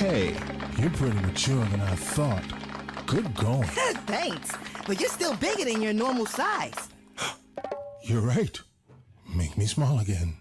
Hey, you're pretty mature than I thought. Good going. Thanks, but you're still bigger than your normal size. You're right. Make me small again.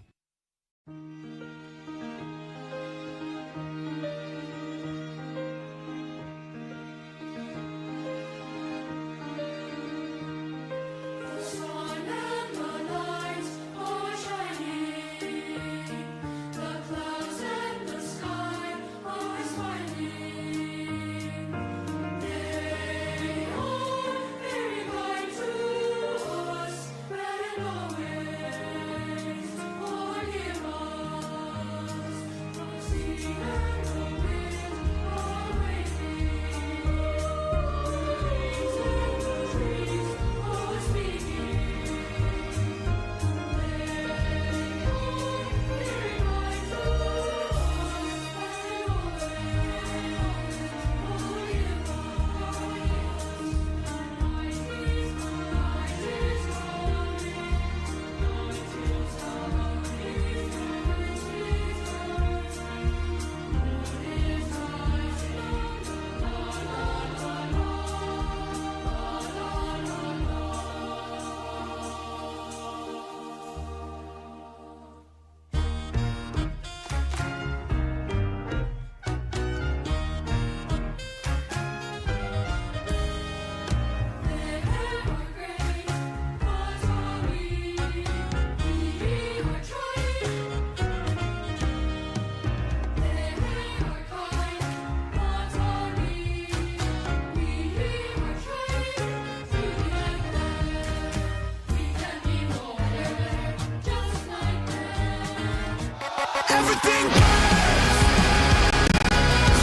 Everything burns.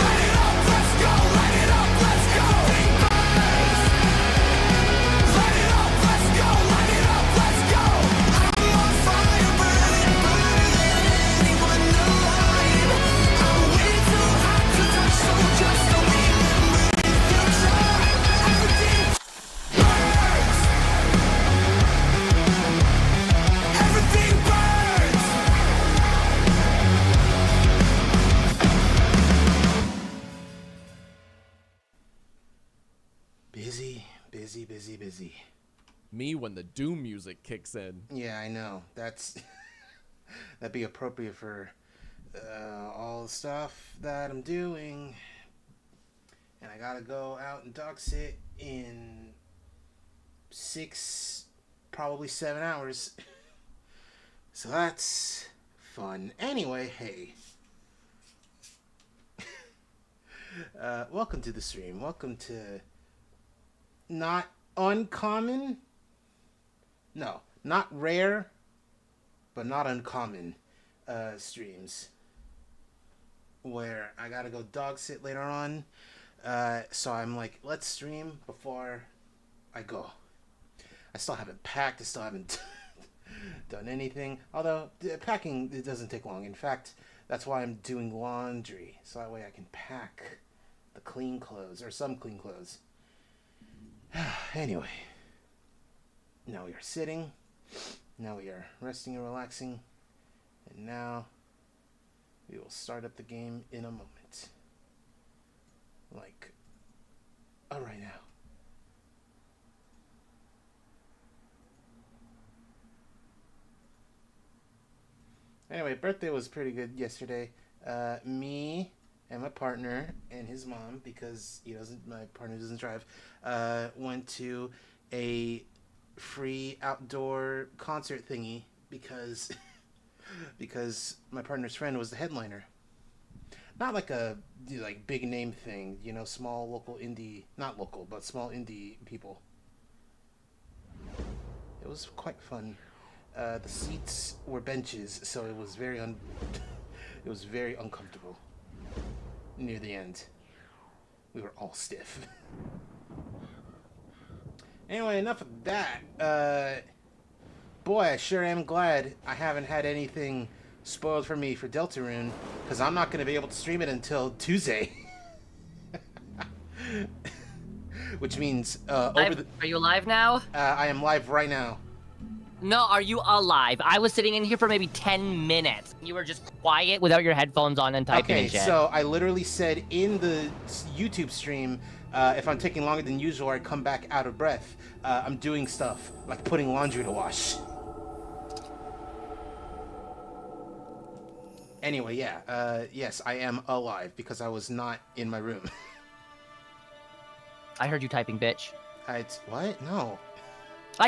Light it up, let's go. Light it up, let's go. Everything burns. Light it up, let's go. Light it up, let's go. I'm on fire, burning, burning anyone alive. I'm way too hot to touch, so just don't remember if you try. Everything burns. Everything burns. Busy. Me when the doom music kicks in. Yeah, I know. That'd be appropriate for all the stuff that I'm doing. And I gotta go out and dog sit in 6, probably 7 hours. So that's fun. Anyway, hey. Welcome to the stream. Welcome to not uncommon. No, not rare, but not uncommon streams where I gotta go dog sit later on. So I'm like, let's stream before I go. I still haven't packed. I still haven't done anything. Although packing, it doesn't take long. In fact, that's why I'm doing laundry. So that way I can pack the clean clothes, or some clean clothes. Anyway, now we are sitting, now we are resting and relaxing, and now we will start up the game in a moment. Like, right now. Anyway, birthday was pretty good yesterday. Me and my partner and his mom, because my partner doesn't drive, went to a free outdoor concert thingy because my partner's friend was the headliner. Not like a big name thing, small local indie, not local, but small indie people. It was quite fun. The seats were benches, so it was very uncomfortable. Near the end, we were all stiff. Anyway, enough of that. Boy, I sure am glad I haven't had anything spoiled for me for Deltarune, because I'm not going to be able to stream it until Tuesday. Which means Are you live now? I am live right now. No, are you alive? I was sitting in here for maybe 10 minutes. You were just quiet without your headphones on and typing Okay, and shit. so I literally said in the YouTube stream, if I'm taking longer than usual, I come back out of breath. I'm doing stuff, like putting laundry to wash. Anyway, yeah, yes, I am alive because I was not in my room. I heard you typing, bitch. What? No.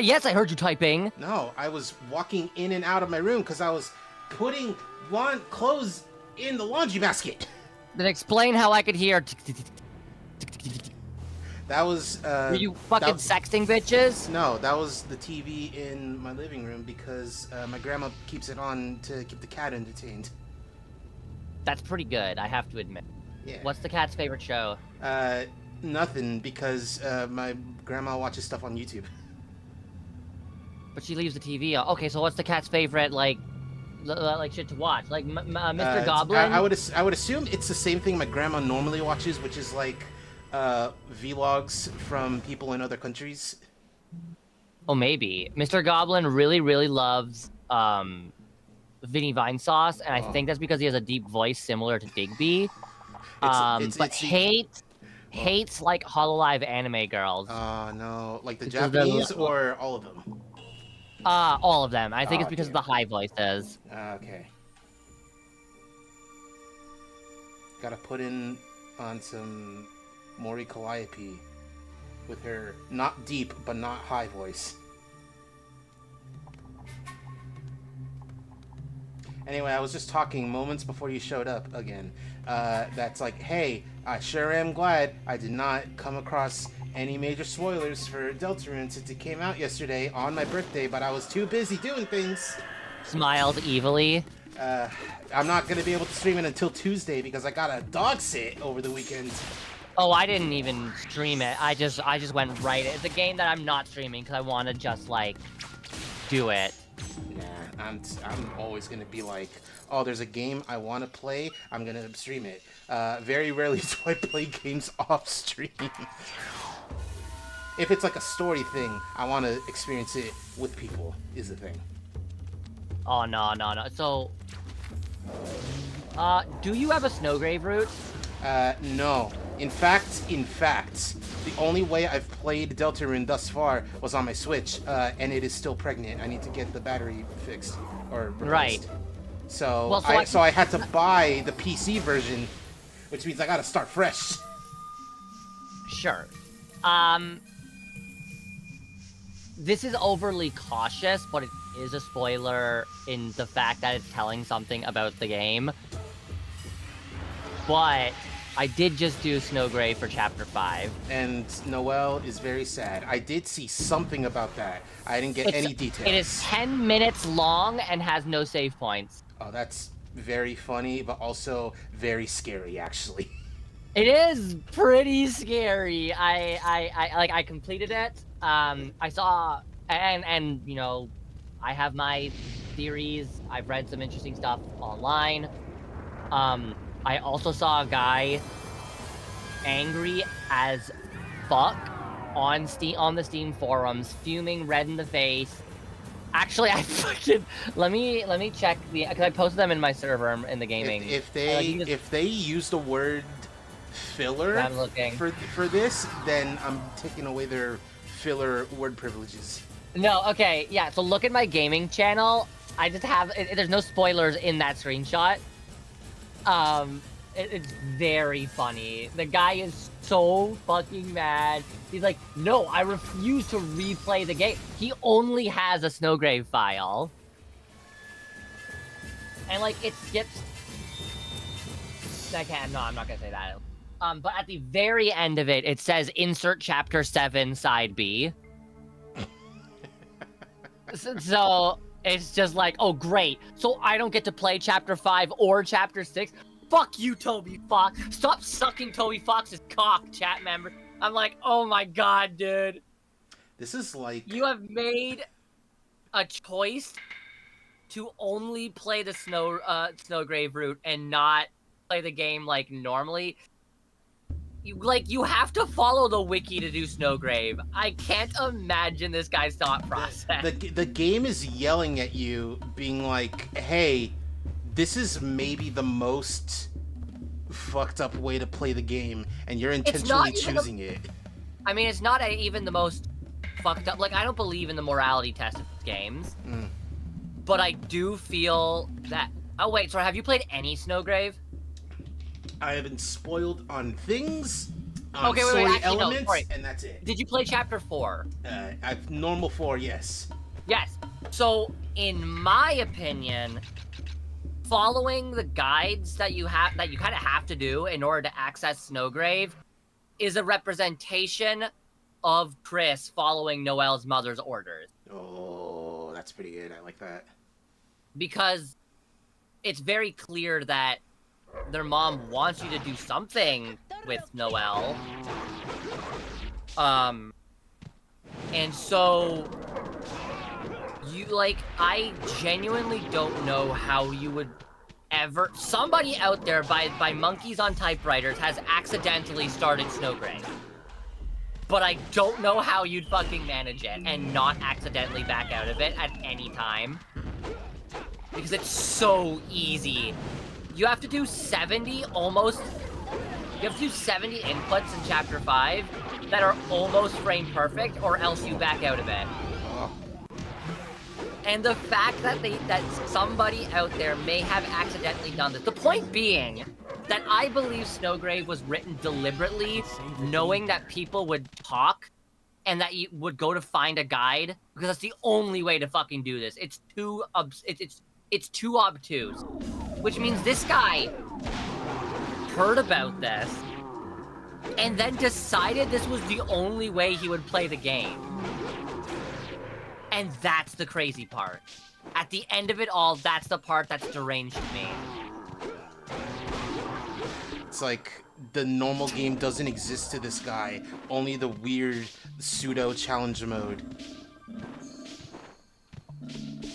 Yes, I heard you typing. No, I was walking in and out of my room because I was putting clothes in the laundry basket. Then explain how I could hear. That was, Were you fucking sexting bitches? No, that was the TV in my living room because my grandma keeps it on to keep the cat entertained. That's pretty good, I have to admit. Yeah. What's the cat's favorite show? Nothing, because my grandma watches stuff on YouTube. But she leaves the TV on. Okay, so what's the cat's favorite, like shit to watch? Like, Mr. Goblin? I would assume it's the same thing my grandma normally watches, which is like vlogs from people in other countries. Oh, maybe. Mr. Goblin really, really loves Vinny Vine Sauce, and I think that's because he has a deep voice similar to Digby. But hates like Hololive anime girls. No, like the Japanese or all of them? All of them. I think it's because of the high voices. Okay. Gotta put in on some Mori Calliope with her not deep but not high voice. Anyway, I was just talking moments before you showed up again. That's like, hey, I sure am glad I did not come across any major spoilers for Deltarune since it came out yesterday on my birthday, but I was too busy doing things. Smiled evilly. I'm not going to be able to stream it until Tuesday because I got a dog sit over the weekend. Oh, I didn't even stream it. I just went right. It's a game that I'm not streaming because I want to just, like, do it. Nah, I'm always gonna be like, oh, there's a game I want to play, I'm gonna stream it. Very rarely do I play games off stream. If it's like a story thing, I want to experience it with people, is the thing. Oh, no. So, do you have a Snowgrave route? No. In fact, the only way I've played Deltarune thus far was on my Switch, and it is still pregnant. I need to get the battery fixed or replaced. Right. So, well, so I had to buy the PC version, which means I gotta start fresh. Sure. This is overly cautious, but it is a spoiler in the fact that it's telling something about the game. But I did just do Snowgrave for Chapter 5. And Noelle is very sad. I did see something about that. I didn't get any details. It is 10 minutes long and has no save points. Oh, that's very funny, but also very scary, actually. It is pretty scary. I completed it. I saw, and you know, I have my theories. I've read some interesting stuff online. I also saw a guy angry as fuck on the Steam forums, fuming, red in the face. Actually, I fucking let me check because I posted them in my server in the gaming. If they use the word filler for this, then I'm taking away their filler word privileges. No, okay, yeah. So look at my gaming channel. I just have there's no spoilers in that screenshot. It's very funny. The guy is so fucking mad. He's like, no, I refuse to replay the game. He only has a Snowgrave file. And, like, it skips... No, I'm not gonna say that. But at the very end of it, it says, insert Chapter 7, Side B. So, it's just like, oh, great. So I don't get to play Chapter 5 or Chapter 6? Fuck you, Toby Fox. Stop sucking Toby Fox's cock, chat member. I'm like, oh my god, dude. This is like... You have made a choice to only play the Snowgrave route and not play the game like normally. you have to follow the wiki to do Snowgrave. I can't imagine this guy's thought process. The game is yelling at you, being like, hey, this is maybe the most fucked up way to play the game, and you're intentionally choosing it. I mean, it's not even the most fucked up. Like, I don't believe in the morality test of games. But I do feel that... Oh, wait, sorry, have you played any Snowgrave? I have been spoiled on things, on okay, story actually, elements, no, and that's it. Did you play Chapter 4? I've normal 4, yes. Yes. So, in my opinion, following the guides that you kind of have to do in order to access Snowgrave is a representation of Chris following Noelle's mother's orders. Oh, that's pretty good. I like that. Because it's very clear that their mom wants you to do something with Noelle. And so I genuinely don't know how you would ever... Somebody out there by monkeys on typewriters has accidentally started Snowgrave. But I don't know how you'd fucking manage it and not accidentally back out of it at any time. Because it's so easy. You have to do 70 inputs in Chapter 5 that are almost frame perfect, or else you back out of it. And the fact that somebody out there may have accidentally done this. The point being that I believe Snowgrave was written deliberately, knowing that people would talk and that you would go to find a guide, because that's the only way to fucking do this. It's too obtuse. Which means this guy heard about this and then decided this was the only way he would play the game. And that's the crazy part. At the end of it all, that's the part that's deranged to me. It's like the normal game doesn't exist to this guy, only the weird pseudo challenge mode.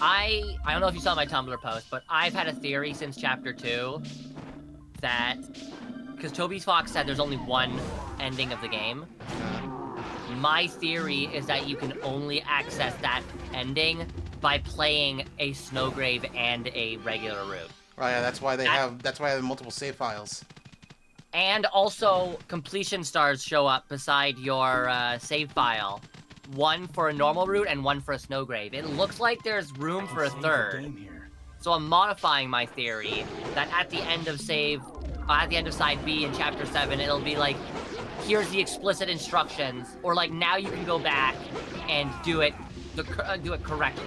I don't know if you saw my Tumblr post, but I've had a theory since Chapter 2 that... Because Toby Fox said there's only one ending of the game. My theory is that you can only access that ending by playing a Snowgrave and a regular route. Oh yeah, that's why they have multiple save files. And also, completion stars show up beside your save file. One for a normal route and one for a Snowgrave. It looks like there's room for a third. So I'm modifying my theory that at the end of side B in Chapter 7, it'll be like, here's the explicit instructions, or like, now you can go back and do it correctly.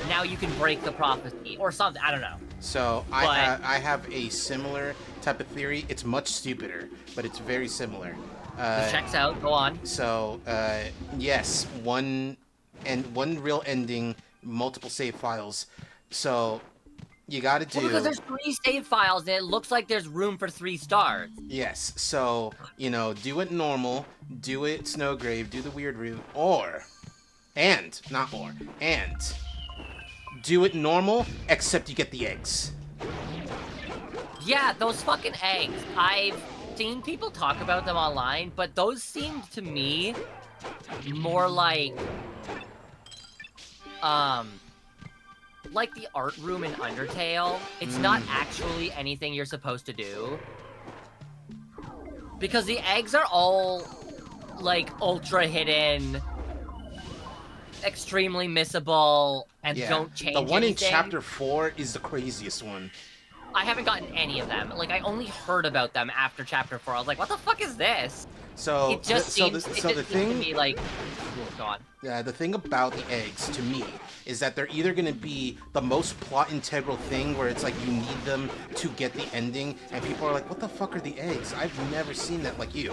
Now you can break the prophecy, or something, I don't know. So, I have a similar type of theory. It's much stupider, but it's very similar. This checks out, go on. So, yes, one real ending, multiple save files. So, you gotta do... Well, because there's 3 save files, and it looks like there's room for 3 stars. Yes, so, do it normal, do it Snowgrave, do the weird route, and do it normal, except you get the eggs. Yeah, those fucking eggs. I've seen people talk about them online, but those seemed to me more like the art room in Undertale. It's not actually anything you're supposed to do. Because the eggs are all, like, ultra hidden, extremely missable, and don't change anything. The one in Chapter 4 is the craziest one. I haven't gotten any of them. Like, I only heard about them after Chapter 4. I was like, what the fuck is this? So, it just seems to me like... Go on. Yeah, the thing about the eggs, to me, is that they're either going to be the most plot integral thing, where it's like you need them to get the ending, and people are like, what the fuck are the eggs? I've never seen that like you.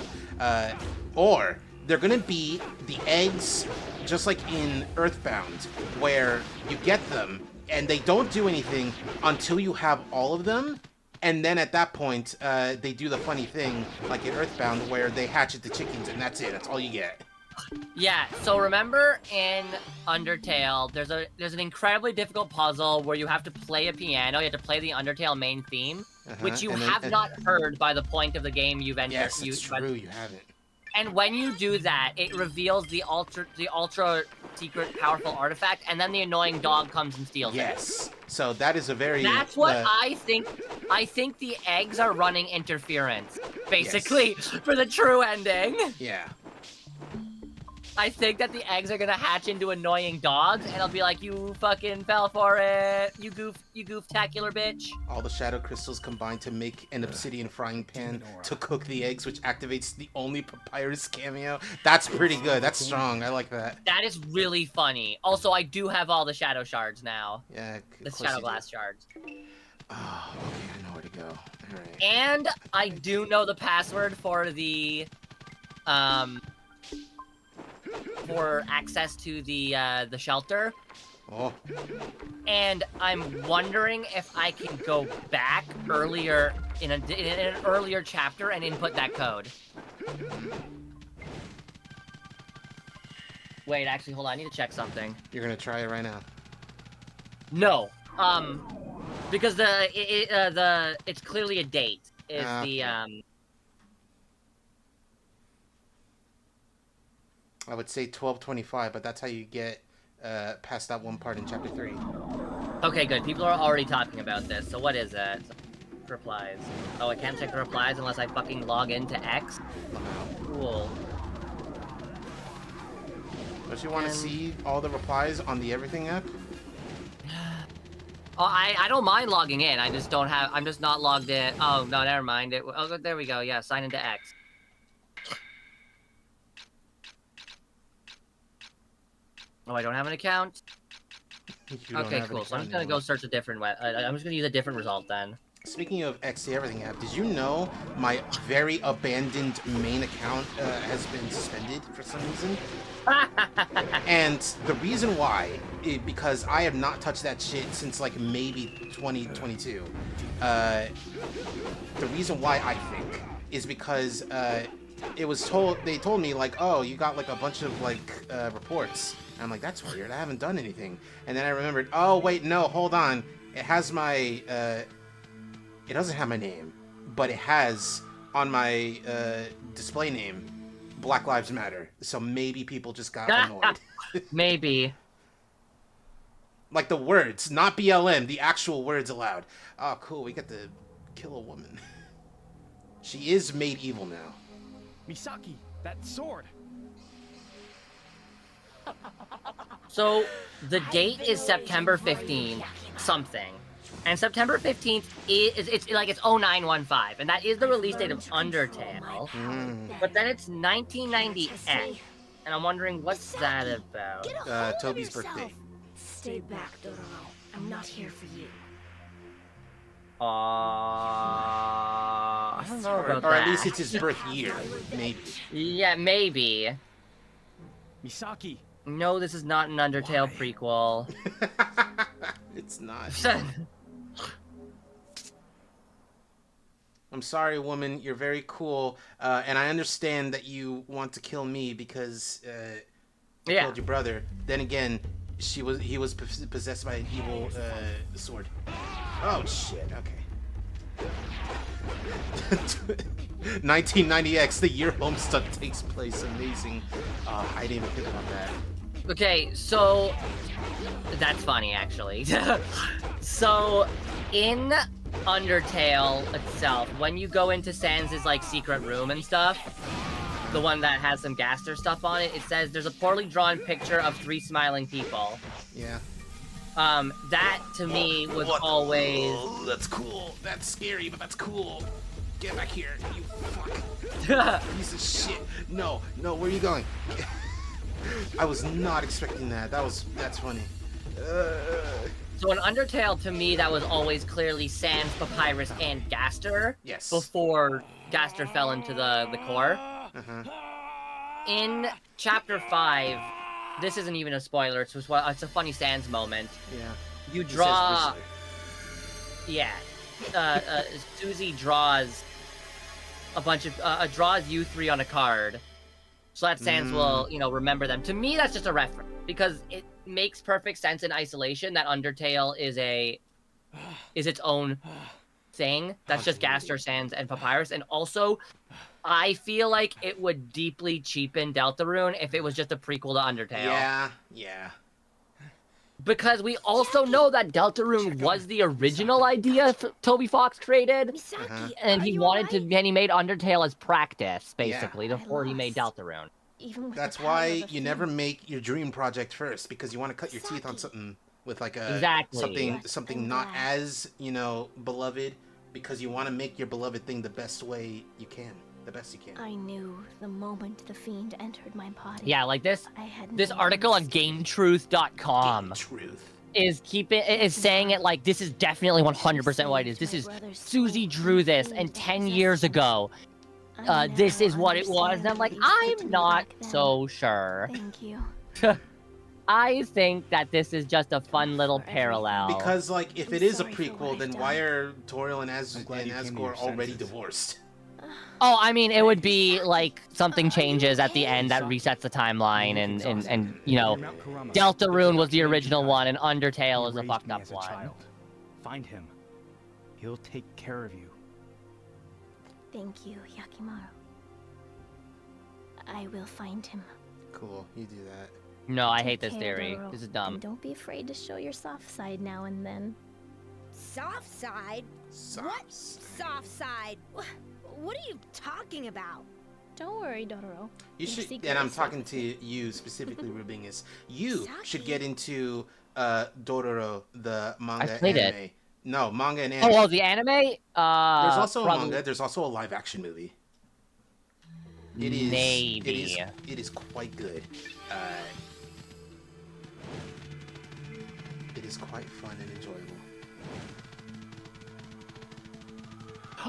Or they're going to be the eggs, just like in Earthbound, where you get them, and they don't do anything until you have all of them, and then at that point, they do the funny thing, like in Earthbound, where they hatchet the chickens, and that's it. That's all you get. Yeah, so remember in Undertale, there's an incredibly difficult puzzle where you have to play a piano, you have to play the Undertale main theme, which you have not heard by the point of the game you've entered. Yes, it's true, you haven't. And when you do that, it reveals the ultra secret powerful artifact, and then the annoying dog comes and steals it. Yes. So that is a very... That's what I think. I think the eggs are running interference, basically, for the true ending. Yeah. I think that the eggs are gonna hatch into annoying dogs, and I'll be like, you fucking fell for it, you goof-tacular bitch. All the shadow crystals combine to make an obsidian frying pan to cook the eggs, which activates the only papyrus cameo. That's pretty good. That's strong. I like that. That is really funny. Also, I do have all the shadow shards now. Yeah, the shadow glass shards. Oh, okay, I know where to go. All right. And I do know the password for the, for access to the shelter. Oh. And I'm wondering if I can go back earlier in an earlier chapter and input that code. Wait, actually, hold on. I need to check something. You're gonna try it right now. No, because it's clearly a date. Is the I would say 12:25, but that's how you get past that one part in chapter 3. Okay, good. People are already talking about this. So what is it? Replies. Oh, I can't check the replies unless I fucking log into X? Cool. Don't you want to see all the replies on the Everything app? Oh, I don't mind logging in. I just don't have... I'm just not logged in. Oh, no, never mind. Oh, there we go. Yeah, sign into X. Oh, I don't have an account? Okay, cool. So I'm just gonna go search a different way. I'm just gonna use a different result then. Speaking of X, the Everything app, did you know my very abandoned main account has been suspended for some reason? And the reason why is because I have not touched that shit since like maybe 2022. The reason why I think is because they told me like, oh, you got like a bunch of like reports. And I'm like, that's weird. I haven't done anything. And then I remembered, oh wait, no, hold on. It has my it doesn't have my name, but it has on my display name Black Lives Matter. So maybe people just got annoyed. Maybe. Like the words, not BLM, the actual words aloud. Oh, cool. We get to kill a woman. She is made evil now. Misaki, that sword. So the date is September 15th something. And September 15th it's 0915, and that is the release date of Undertale. But then it's 1990X, and I'm wondering what's that about? Toby's birthday. Stay back, Dororo. I'm not here for you. I don't know about that. Or at least it's his birth year, maybe. Yeah, maybe. Misaki. No, this is not an Undertale prequel. It's not. I'm sorry, woman. You're very cool, and I understand that you want to kill me because you killed your brother. Then again, he was possessed by an evil sword. Oh shit. Okay. 1990X, the year Homestuck takes place. Amazing. I didn't even think about that. Okay, so that's funny actually. So in Undertale itself, when you go into Sans' like secret room and stuff, the one that has some Gaster stuff on it, it says there's a poorly drawn picture of 3 smiling people. Yeah. That to me was always... Oh, that's cool. That's scary, but that's cool. Get back here, you fuck. Piece of shit. No, where are you going? I was not expecting that. That's funny. So in Undertale, to me, that was always clearly Sans, Papyrus, and Gaster. Yes. Before Gaster fell into the core. In Chapter 5, this isn't even a spoiler, it's a funny Sans moment. Yeah. You draw... Yeah. Susie draws a bunch of... draws you 3 on a card. so that Sans will, you know, remember them. To me, that's just a reference because it makes perfect sense in isolation that Undertale is its own thing. That's just Gaster, Sans, and Papyrus. And also, I feel like it would deeply cheapen Deltarune if it was just a prequel to Undertale. Yeah. Because we also know that Deltarune was the original idea Toby Fox created, Misaki, and he wanted to, and he made Undertale as practice, basically, Yeah. before he made lost. Deltarune. Even with That's the power why of a you never fiend. make your dream project first, because you want to cut your teeth on Misaki. something with like a Exactly. something I'm not glad. as, you know, beloved, because you want to make your beloved thing the best way you can, the best you can. I knew the moment the fiend entered my body. Yeah, like this I had this no article on mistake. GameTruth.com Truth. is saying it like this is definitely 100% what it is. This is Susie drew this, and 10 years ago, I this now is what it was. And I'm understand like, what you said to I'm me not back then. so sure. Thank you. I think that this is just a fun little For parallel. Because like, if I'm it is a sorry for what prequel, I've then done. why are Toriel and I'm glad you came to Asgore your already senses. divorced? Oh, I mean, it would be like something changes at the end that resets the timeline, and you know, Mount Kurama. Deltarune If was the Dr. original Genji one, and died, Undertale he is the raised fucked me up as a one. child. Find him. He'll take care of you. Thank you, Yakimaru. I will find him. Cool, you do that. No, I Take hate this care, theory. Dororo, This is dumb. And don't be afraid to show your soft side now and then. Soft side? What soft side? What are you talking about? Don't worry, Dororo. You Your should, secret and I'm is safe talking with to me. you specifically, Rubingus. You should Misaki. get into Dororo, the manga played it. anime. No, manga and anime. Oh, the anime? There's also a probably- manga. There's also a live action movie. It is. Maybe. It is quite good. It is quite fun and enjoyable.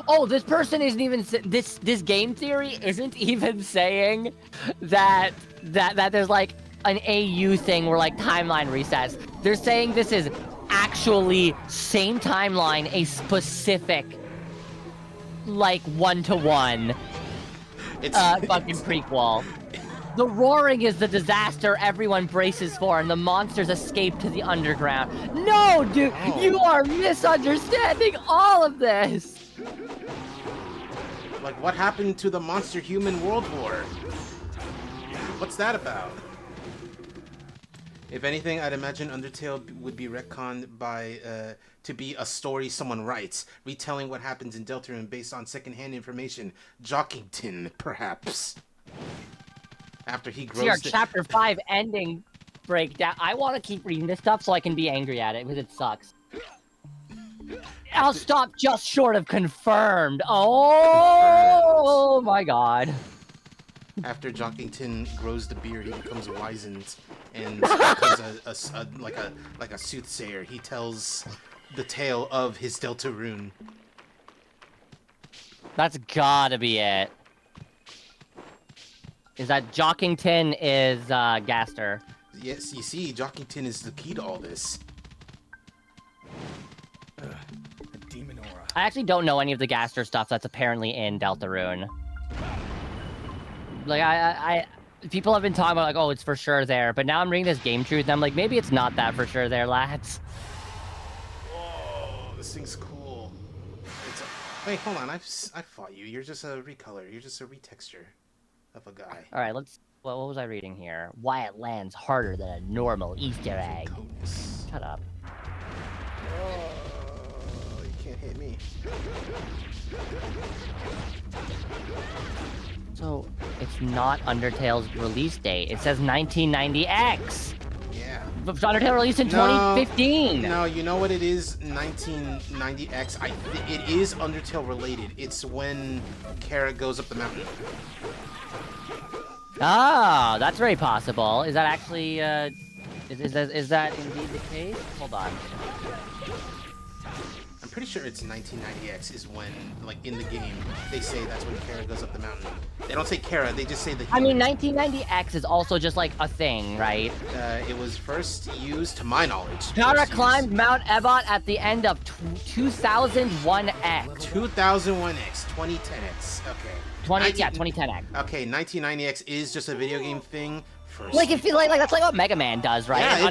Oh, this person isn't even this game theory isn't even saying that there's like an AU thing where like timeline resets. They're saying this is actually same timeline, a specific like 1-to-1 It's fucking prequel. The roaring is the disaster everyone braces for, and the monsters escape to the underground. No, dude, No. you are misunderstanding all of this. like, what happened to the monster human world war? What's that about? If anything, I'd imagine Undertale would be retconned by to be a story someone writes, retelling what happens in Deltarune based on secondhand information. Jockington, perhaps. After he See our grows. chapter 5 ending breakdown. I want to keep reading this stuff so I can be angry at it because it sucks. I'll stop just short of confirmed. Oh my god. After Jockington grows the beard, he becomes wizened and becomes like a soothsayer. He tells the tale of his Deltarune. That's gotta be it. Is that Jockington is Gaster? Yes, you see, Jockington is the key to all this. A demon aura. I actually don't know any of the Gaster stuff that's apparently in Deltarune. Like I people have been talking about like, oh, it's for sure there, but now I'm reading this Game Truth and I'm like, maybe it's not that for sure there, lads. Whoa, this thing's cool. Wait, hold on. I fought you. You're just a recolor. You're just a retexture of a guy. All right, let's. What was I reading here? Why it lands harder than a normal Easter egg. Coats. Shut up. Oh, you can't hit me. So it's not Undertale's release date. It says 1990X. Yeah. But Undertale released in No. 2015. No, you know what it is? 1990X. It is Undertale related. It's when Kara goes up the mountain. Ah, that's very possible. Is that actually? Is that indeed the case? Hold on. I'm pretty sure it's 1990X is when, like, in the game, they say that's when Kara goes up the mountain. They don't say Kara, they just say the I mean, human. 1990X is also just like a thing, right? It was first used, to my knowledge. Kara climbed Mount Ebot at the end of 2001X. 2001X, 2010X. Okay. 2010X. Okay, 1990X is just a video game thing. First. Like, it feels like that's like what Mega Man does, right? Yeah,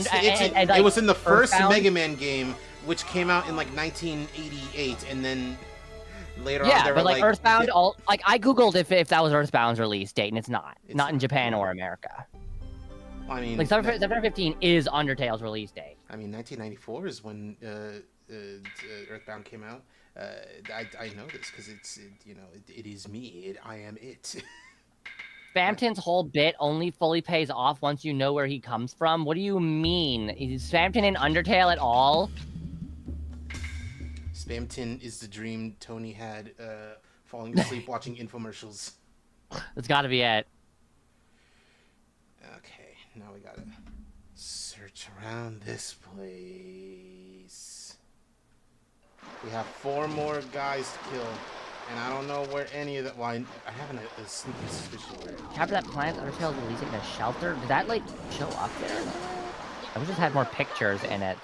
Like, it was in the first Earthbound. Mega Man game, which came out in like 1988, and then later on Yeah, they were but like Earthbound, like I googled if that was Earthbound's release date, and it's not. Not in Japan or America. I mean, Like September 15 is Undertale's release date. I mean, 1994 is when Earthbound came out. I know this because it is me. I am it. Spamton's whole bit only fully pays off once you know where he comes from. What do you mean? Is Spamton in Undertale at all? Spamton is the dream Tony had falling asleep watching infomercials. That's gotta be it. Okay, now we gotta search around this place. We have 4 more guys to kill, and I don't know where any of that. Well, I have a sneaky suspicion where. After that planet, Undertale is releasing a shelter. Did that like show up there? I wish it had more pictures in it.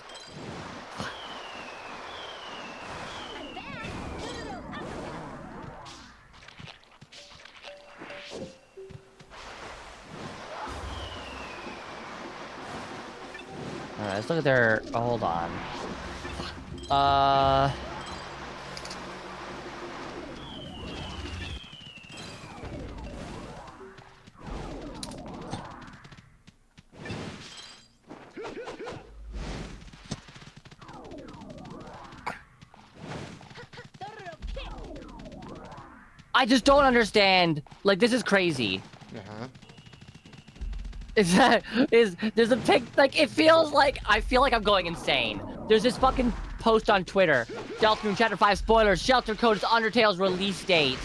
Alright, let's look at their. Oh, hold on. I just don't understand. Like, this is crazy. There's a pic, like, it feels like, I feel like I'm going insane. There's this fucking post on Twitter. Deltarune Chapter 5 spoilers, shelter code is Undertale's release date.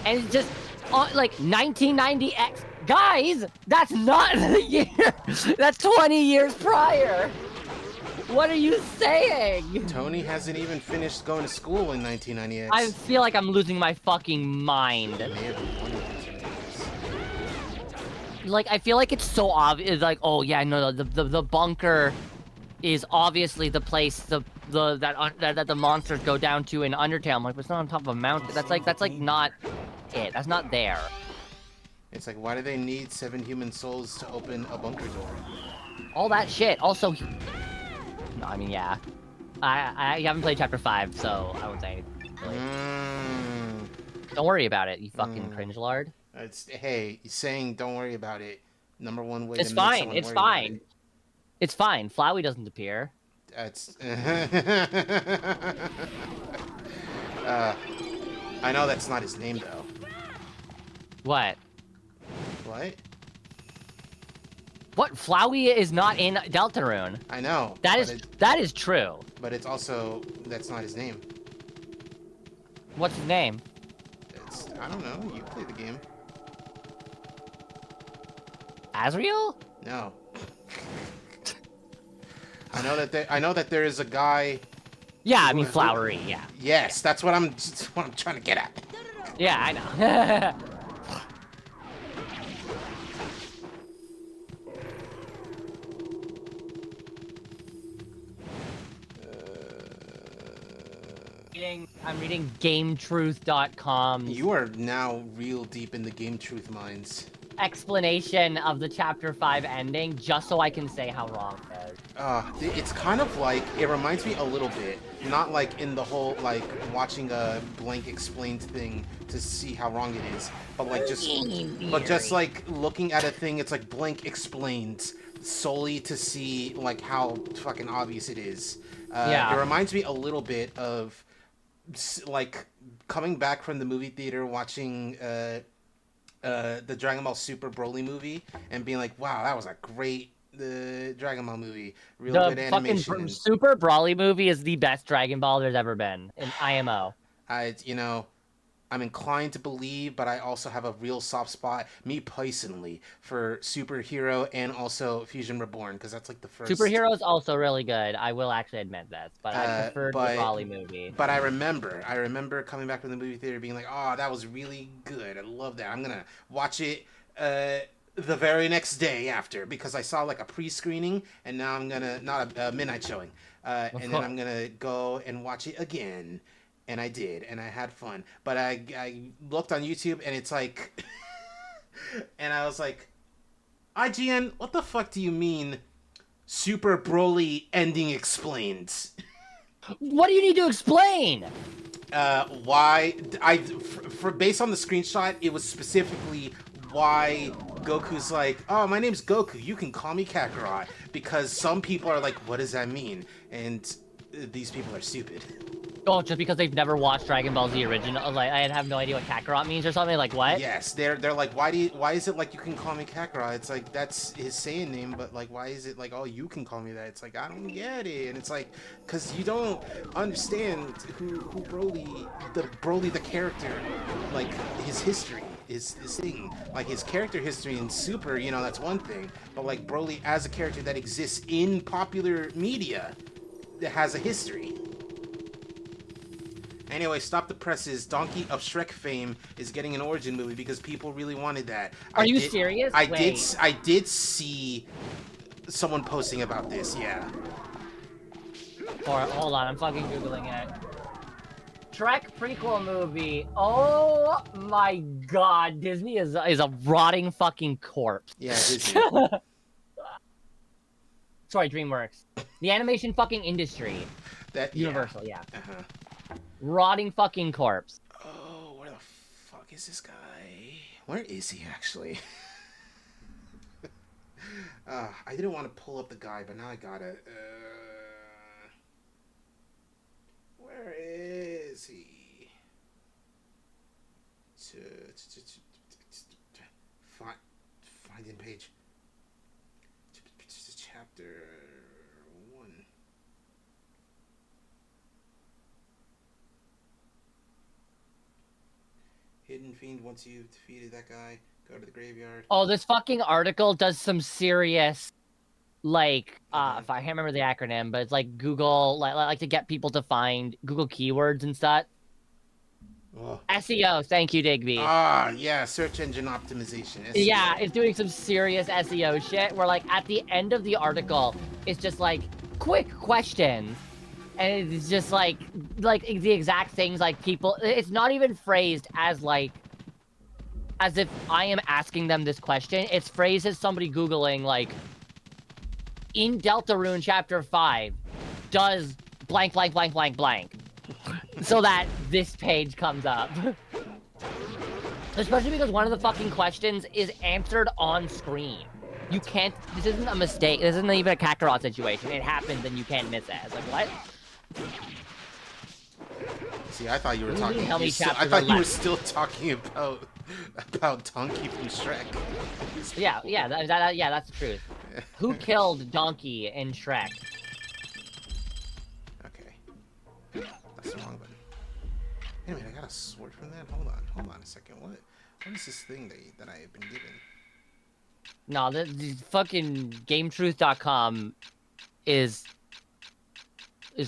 And it's just, like, 1990X. Guys, that's not the year. That's 20 years prior. What are you saying? Tony hasn't even finished going to school in 1990X. I feel like I'm losing my fucking mind. Like, I feel like it's so obvious. Like, oh yeah, no, the bunker is obviously the place that the monsters go down to in Undertale. I'm like, but it's not on top of a mountain. That's like not it. That's not there. It's like, why do they need 7 human souls to open a bunker door? All that shit. Also, no, I mean, yeah. I haven't played Chapter 5, so I would say. Really. Don't worry about it, you fucking cringe lord. Hey, saying don't worry about it. Number one way. It's fine. It's fine. It's fine. Flowey doesn't appear. That's. I know that's not his name though. What? What? What? Flowey is not in Deltarune. I know. That is true. But it's also that's not his name. What's his name? I don't know. You play the game. Azriel? No. I know that there is a guy. Yeah, I mean Flowery. Yeah. Yes, that's what I'm trying to get at. Yeah, I know. I'm reading GameTruth.com's You are now real deep in the Game Truth mines. explanation of the Chapter 5 ending, just so I can say how wrong it is. It's kind of like, it reminds me a little bit, not like in the whole, like, watching a blank explained thing to see how wrong it is, but like just like looking at a thing, it's like blank explained solely to see like how fucking obvious it is. Yeah. It reminds me a little bit of like coming back from the movie theater watching the Dragon Ball Super Broly movie and being like, wow, that was a great Dragon Ball movie. Real good animation. The fucking Super Broly movie is the best Dragon Ball there's ever been in IMO. I'm inclined to believe, but I also have a real soft spot, me personally, for Superhero and also Fusion Reborn, because that's like the first. Superhero is also really good. I will actually admit that, but I preferred the but Raleigh movie. But I remember coming back from the movie theater being like, oh, that was really good. I love that. I'm gonna watch it the very next day after, because I saw like a pre-screening, and now I'm gonna, not a midnight showing, and then I'm gonna go and watch it again. And I did, and I had fun. But I looked on YouTube, and it's like, and I was like, IGN, what the fuck do you mean Super Broly ending explained? What do you need to explain? Why for based on the screenshot, it was specifically why Goku's like, oh, my name's Goku, you can call me Kakarot, because some people are like, what does that mean? And these people are stupid. Oh, just because they've never watched Dragon Ball Z original, like I have no idea what Kakarot means or something. Like what? Yes, they're like, why is it like you can call me Kakarot? It's like that's his Saiyan name, but like why is it like, oh, you can call me that? It's like I don't get it, and it's like because you don't understand who Broly the character, like his history is this thing, like his character history in Super, you know, that's one thing, but like Broly as a character that exists in popular media that has a history. Anyway, Stop the Presses. Donkey of Shrek fame is getting an origin movie because people really wanted that. Are you serious? I did see someone posting about this. Yeah. Alright, hold on. I'm fucking googling it. Shrek prequel movie. Oh my god, Disney is a rotting fucking corpse. Yeah, Disney. Sorry, DreamWorks. The animation fucking industry. That Universal, yeah. Uh-huh. Rotting fucking corpse. Oh, where the fuck is this guy? Where is he actually? I didn't want to pull up the guy, but now I gotta. Where is he? Finding page. Chapter 1. Hidden Fiend, once you've defeated that guy, go to the graveyard. Oh, this fucking article does some serious, like, if I can't remember the acronym, but it's like Google, like to get people to find Google keywords and stuff. Oh. SEO, thank you, Digby. Ah, yeah, search engine optimization. SEO. Yeah, it's doing some serious SEO shit, where, like, at the end of the article, it's just, like, quick questions. And it's just, like the exact things, like, people... It's not even phrased as, like... As if I am asking them this question. It's phrased as somebody Googling, like... In Deltarune Chapter 5, does blank, blank, blank, blank, blank. So that this page comes up. Especially because one of the fucking questions is answered on screen. You can't... This isn't a mistake. This isn't even a Kakarot situation. It happens and you can't miss it. It's like, what? See, I thought you were talking... How many I thought you were still talking about Donkey from Shrek. Yeah, yeah, that's the truth. Who killed Donkey in Shrek? Okay. That's the wrong button. Anyway, I got a sword from that? Hold on a second. What is this thing that I have been given? No, the fucking GameTruth.com is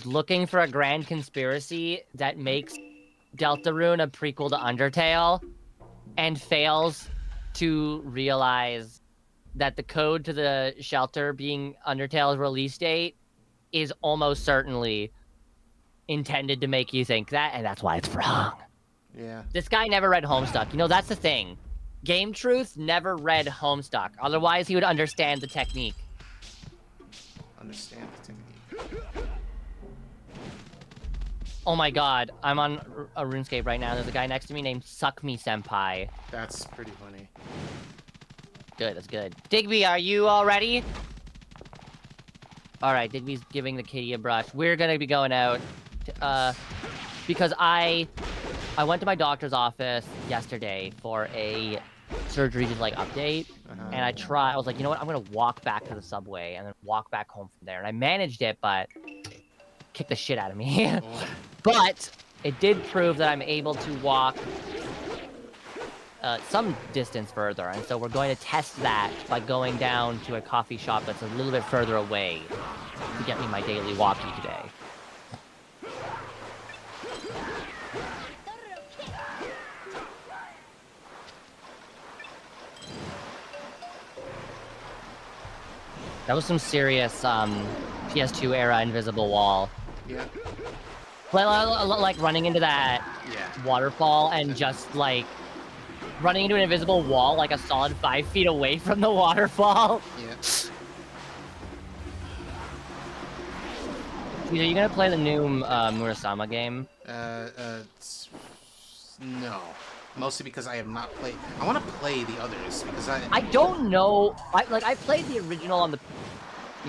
looking for a grand conspiracy that makes Deltarune a prequel to Undertale and fails to realize that the code to the shelter being Undertale's release date is almost certainly intended to make you think that, and that's why it's wrong. Yeah. This guy never read Homestuck. You know, that's the thing. Game Truth never read Homestuck. Otherwise, he would understand the technique. Understand the technique. Oh my god, I'm on a RuneScape right now. There's a guy next to me named Suck Me Senpai. That's pretty funny. Good, that's good. Digby, are you all ready? Alright, Digby's giving the kitty a brush. We're gonna be going out, because I went to my doctor's office yesterday for a surgery just, like, update. And I was like, you know what, I'm gonna walk back to the subway and then walk back home from there. And I managed it, but kicked the shit out of me. But it did prove that I'm able to walk some distance further, and so we're going to test that by going down to a coffee shop that's a little bit further away to get me my daily walkie today. That was some serious PS2 era invisible wall. Yeah. Like running into that waterfall and just like running into an invisible wall like a solid 5 feet away from the waterfall. Yeah. Are you gonna play the new Murasama game? No. Mostly because I have not played. I want to play the others because I don't know. I played the original on the,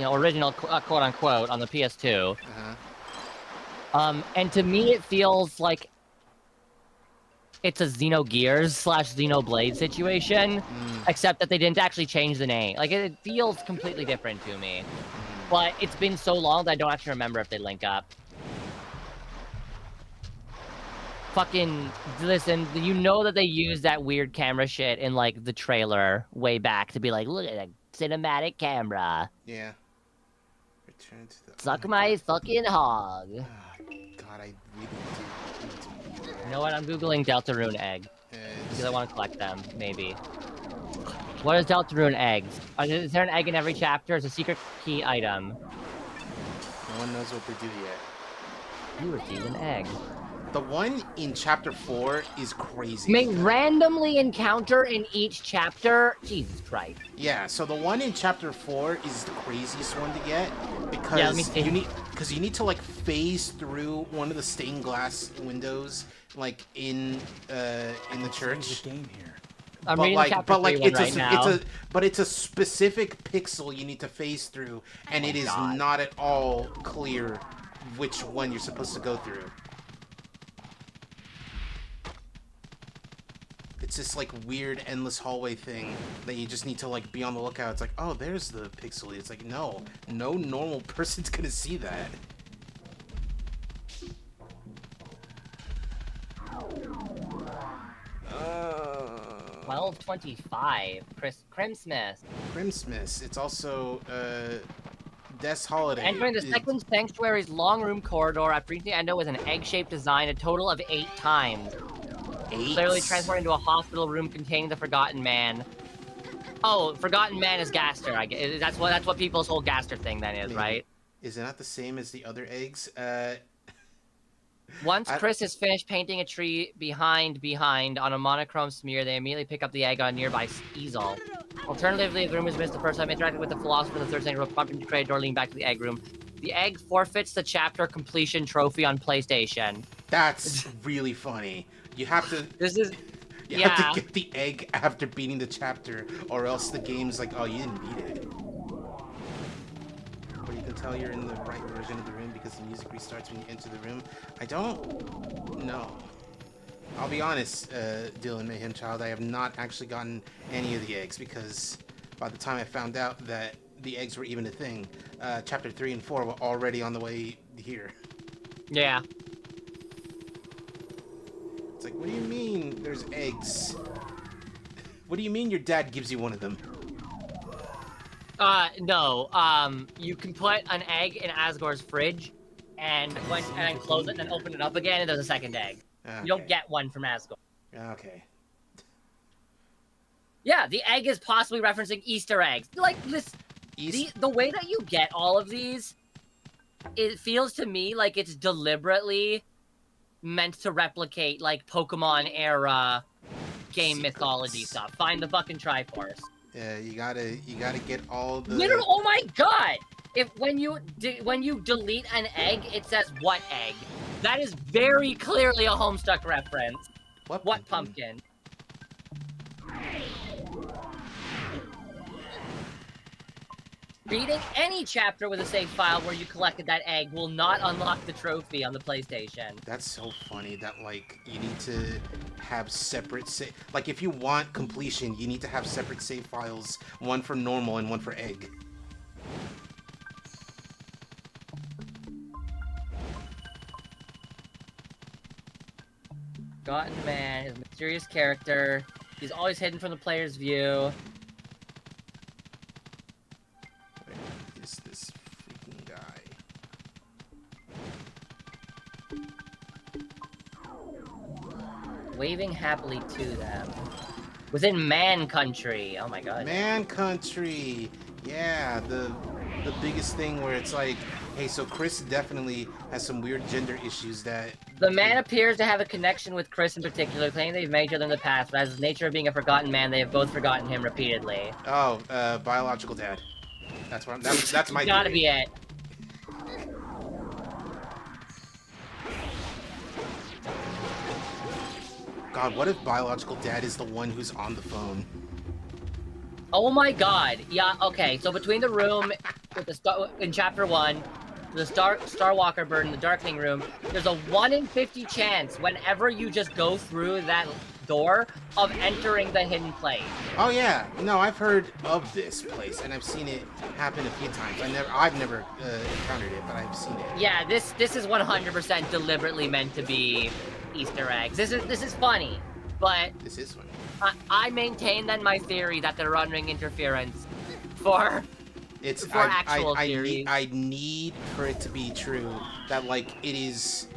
original quote unquote on the PS2. And to me it feels like it's a Xenogears / Xenoblade situation, except that they didn't actually change the name. Like it feels completely different to me. But it's been so long that I don't actually remember if they link up. Fucking listen, you know that they used that weird camera shit in like the trailer way back to be like, look at that cinematic camera. Yeah. Return to the. Suck my fucking hog. Oh, God, I really do. You know what? I'm googling Deltarune egg because I want to collect them. Maybe. What is Deltarune eggs? Is there an egg in every chapter? It's a secret key item. No one knows what they do yet. You receive an egg. The one in chapter 4 is crazy. May randomly encounter in each chapter. Jesus Christ. Yeah, so the one in chapter 4 is the craziest one to get because let me see. you need to like phase through one of the stained glass windows like in the church. The game here. I'm reading chapter 3 one right now. It's a specific pixel you need to phase through, and it is not at all clear which one you're supposed to go through. It's this like weird endless hallway thing that you just need to like be on the lookout. It's like, oh, there's the pixel. It's like, no normal person's gonna see that. Uh, 12:25. Crimsmith. Crimsmith. It's also Death's Holiday. Entering the second sanctuary's long room corridor after reaching the endo with an egg-shaped design a total of 8 times. 8. Clearly transported into a hospital room containing the Forgotten Man. Oh, Forgotten Man is Gaster. I guess that's what people's whole Gaster thing then is, right? Is it not the same as the other eggs? Once Chris is finished painting a tree behind on a monochrome smear, they immediately pick up the egg on a nearby easel. Alternatively, if the room is missed the first time interacting with the philosopher in the third sanctuary, prompting to create a door leading back to the egg room. The egg forfeits the chapter completion trophy on PlayStation. That's really funny. You have to. You have to get the egg after beating the chapter, or else the game's like, oh, you didn't beat it. Or you can tell you're in the right version of the room because the music restarts when you enter the room. I don't know. I'll be honest, Dylan Mayhem Child, I have not actually gotten any of the eggs because by the time I found out that the eggs were even a thing, chapter 3 and 4 were already on the way here. Yeah. It's like, what do you mean there's eggs? What do you mean your dad gives you one of them? No. You can put an egg in Asgore's fridge and close it and then open it up again and there's a second egg. Okay. You don't get one from Asgore. Okay. Yeah, the egg is possibly referencing Easter eggs. Like, this... The way that you get all of these, it feels to me like it's deliberately meant to replicate, like, Pokemon-era game mythology stuff. Find the fucking Triforce. Yeah, you gotta get all the... Literally, oh my god! When you delete an egg, it says, what egg? That is very clearly a Homestuck reference. What pumpkin? Reading any chapter with a save file where you collected that egg will not unlock the trophy on the PlayStation. That's so funny that, like, you need to have separate save... Like, if you want completion, you need to have separate save files. One for normal and one for egg. Forgotten Man is a mysterious character. He's always hidden from the player's view. Where is this freaking guy? Waving happily to them. Within Man Country. Oh my god. Man Country. Yeah, the biggest thing where it's like, hey, so Chris definitely has some weird gender issues that... The man appears to have a connection with Chris in particular, claiming they've met each other in the past, but as the nature of being a forgotten man, they have both forgotten him repeatedly. Oh, biological dad. That's what that's my Gotta theory. be it. God, what if biological dad is the one who's on the phone? Oh my god. Yeah, okay, so between the room with the in chapter 1, the Starwalker bird in the Darkening Room, there's a 1 in 50 chance whenever you just go through that door of entering the hidden place. Oh yeah, no, I've heard of this place and I've seen it happen a few times. I've never encountered it, but I've seen it. Yeah, this is 100% deliberately meant to be Easter eggs. This is funny, but This is funny. I maintain then my theory that they're running interference for actual theories. I need for it to be true that like it is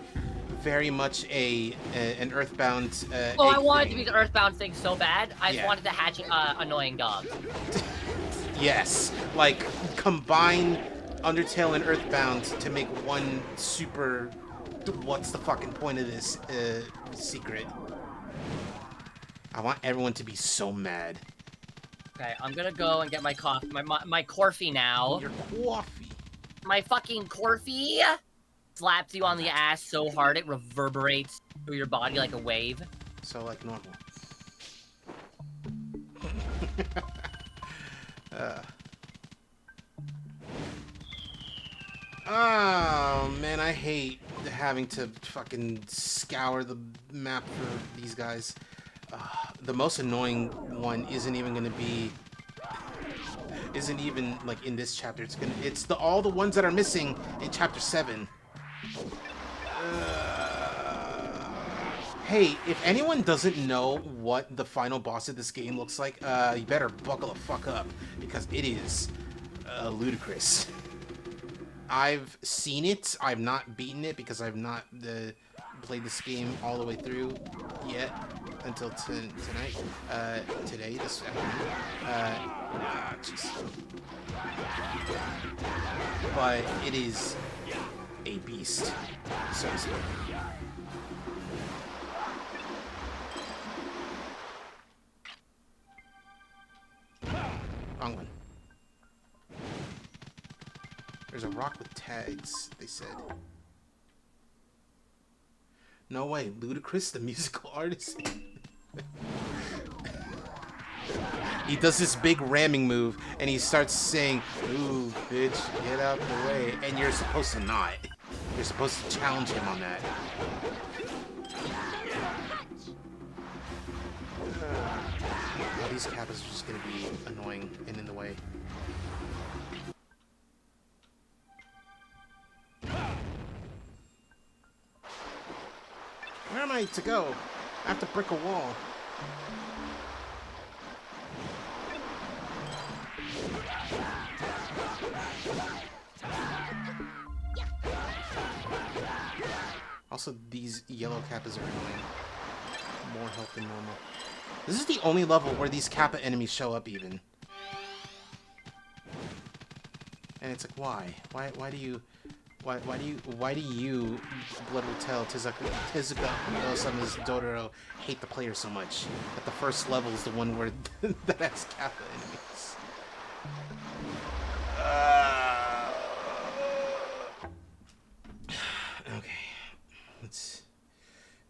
very much an Earthbound. Oh, I egg wanted thing. to be the Earthbound thing so bad. I just Yeah. wanted to hatch annoying dogs. Yes, like combine Undertale and Earthbound to make one super. What's the fucking point of this secret? I want everyone to be so mad. Okay, I'm gonna go and get my coffee, my Corfy now. Your coffee. My fucking Corfy slaps you on the ass so hard it reverberates through your body like a wave. So like normal. Oh man, I hate having to fucking scour the map for these guys. The most annoying one isn't even gonna be. Isn't even like in this chapter. It's all the ones that are missing in chapter 7. Hey, if anyone doesn't know what the final boss of this game looks like, you better buckle the fuck up because it is ludicrous. I've seen it. I've not beaten it because I've not played this game all the way through yet until tonight. Today, this afternoon. Jeez. But it is a beast, so to speak. Wrong one. There's a rock with tags, they said. No way, Ludacris, the musical artist. He does this big ramming move, and he starts saying, "Ooh, bitch, get out the way." And you're supposed to not. You're supposed to challenge him on that. Well, these Kappas are just gonna be annoying and in the way. Where am I to go? I have to brick a wall. Also, these yellow Kappas are annoying. More health than normal. This is the only level where these Kappa enemies show up even. And it's like, why? Why do you, Blood will tell, TEZUKA Osama's Dororo hate the player so much that the first level is the one where that has Kappa enemies. Okay, let's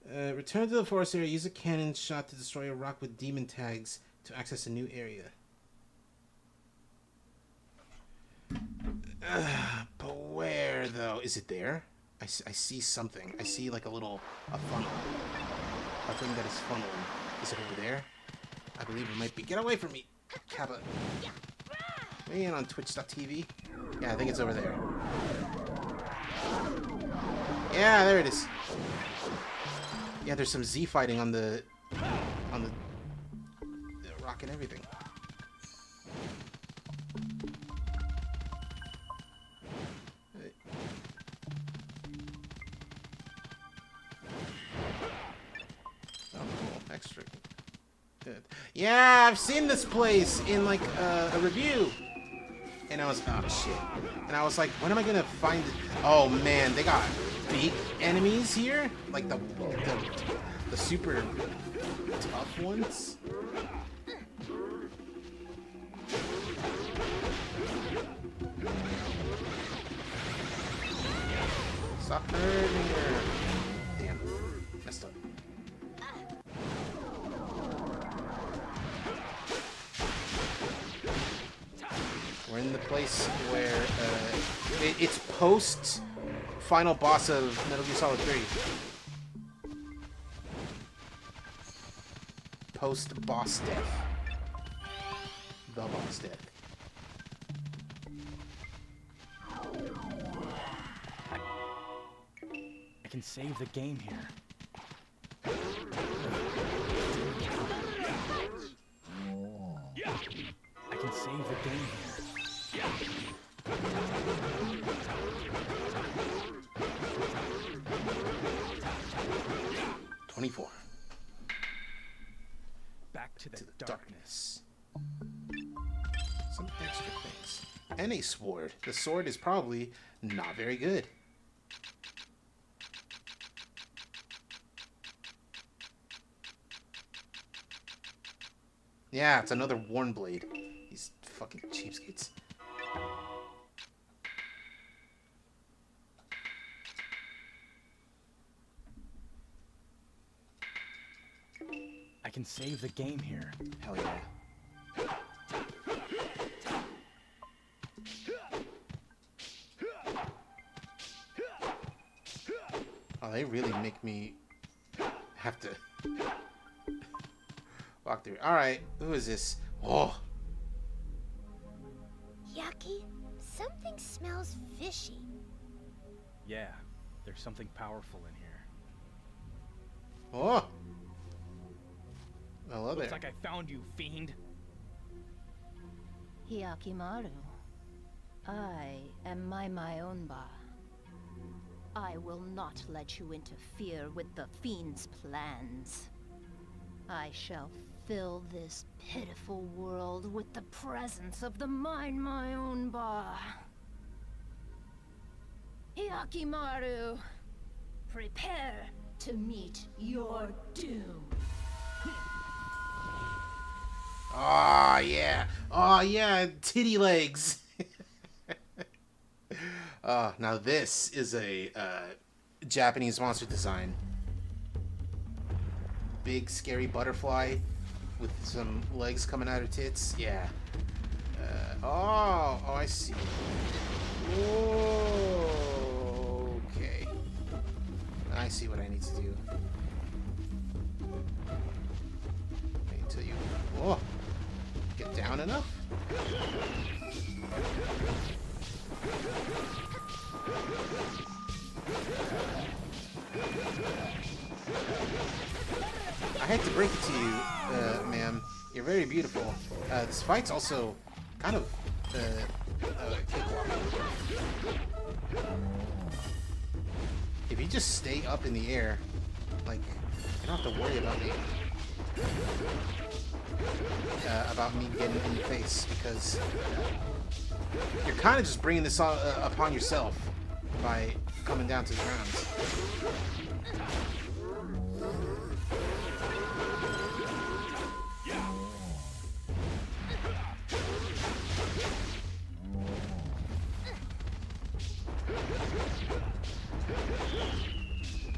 return to the forest area. Use a cannon shot to destroy a rock with demon tags to access a new area. But where though? Is it there? I see something. I see like a funnel. A thing that is funneling. Is it over there? I believe it might be. Get away from me, Kappa. Weigh in on Twitch.tv. Yeah, I think it's over there. Yeah, there it is. Yeah, there's some Z fighting on the rock and everything. Oh, cool. Extra. Good. Yeah, I've seen this place in like a review. And I was, oh shit. And I was like, when am I gonna find it? Oh man, they got big enemies here? Like the super tough ones? Stop hurting her. Damn. Messed up. We're in the place where it's post final boss of Metal Gear Solid 3. Post boss death. The boss death. I can save the game here. I can save the game here. 24. Back to the darkness. Some extra things. And a sword. The sword is probably not very good. Yeah, it's another worn blade. These fucking cheapskates. I can save the game here. Hell yeah. Oh, they really make me have to walk through. Alright, who is this? Oh. Yucky, something smells fishy. Yeah, there's something powerful in here. Oh. Hello there. Looks like I found you, fiend. Hyakimaru, I am my Myonba. I will not let you interfere with the fiend's plans. I shall fill this pitiful world with the presence of the mine Myonba. Hyakimaru, prepare to meet your doom. Oh, yeah. Oh, yeah. Titty legs. Now this is a Japanese monster design. Big, scary butterfly with some legs coming out of tits. Yeah. Oh, I see. Whoa. Okay. I see what I need to do. Wait until you... Whoa. Get down enough? I hate to break it to you, ma'am. You're very beautiful. This fight's also kind of a cakewalk. If you just stay up in the air, like, you don't have to worry about me getting in your face, because you're kind of just bringing this upon yourself by coming down to the ground.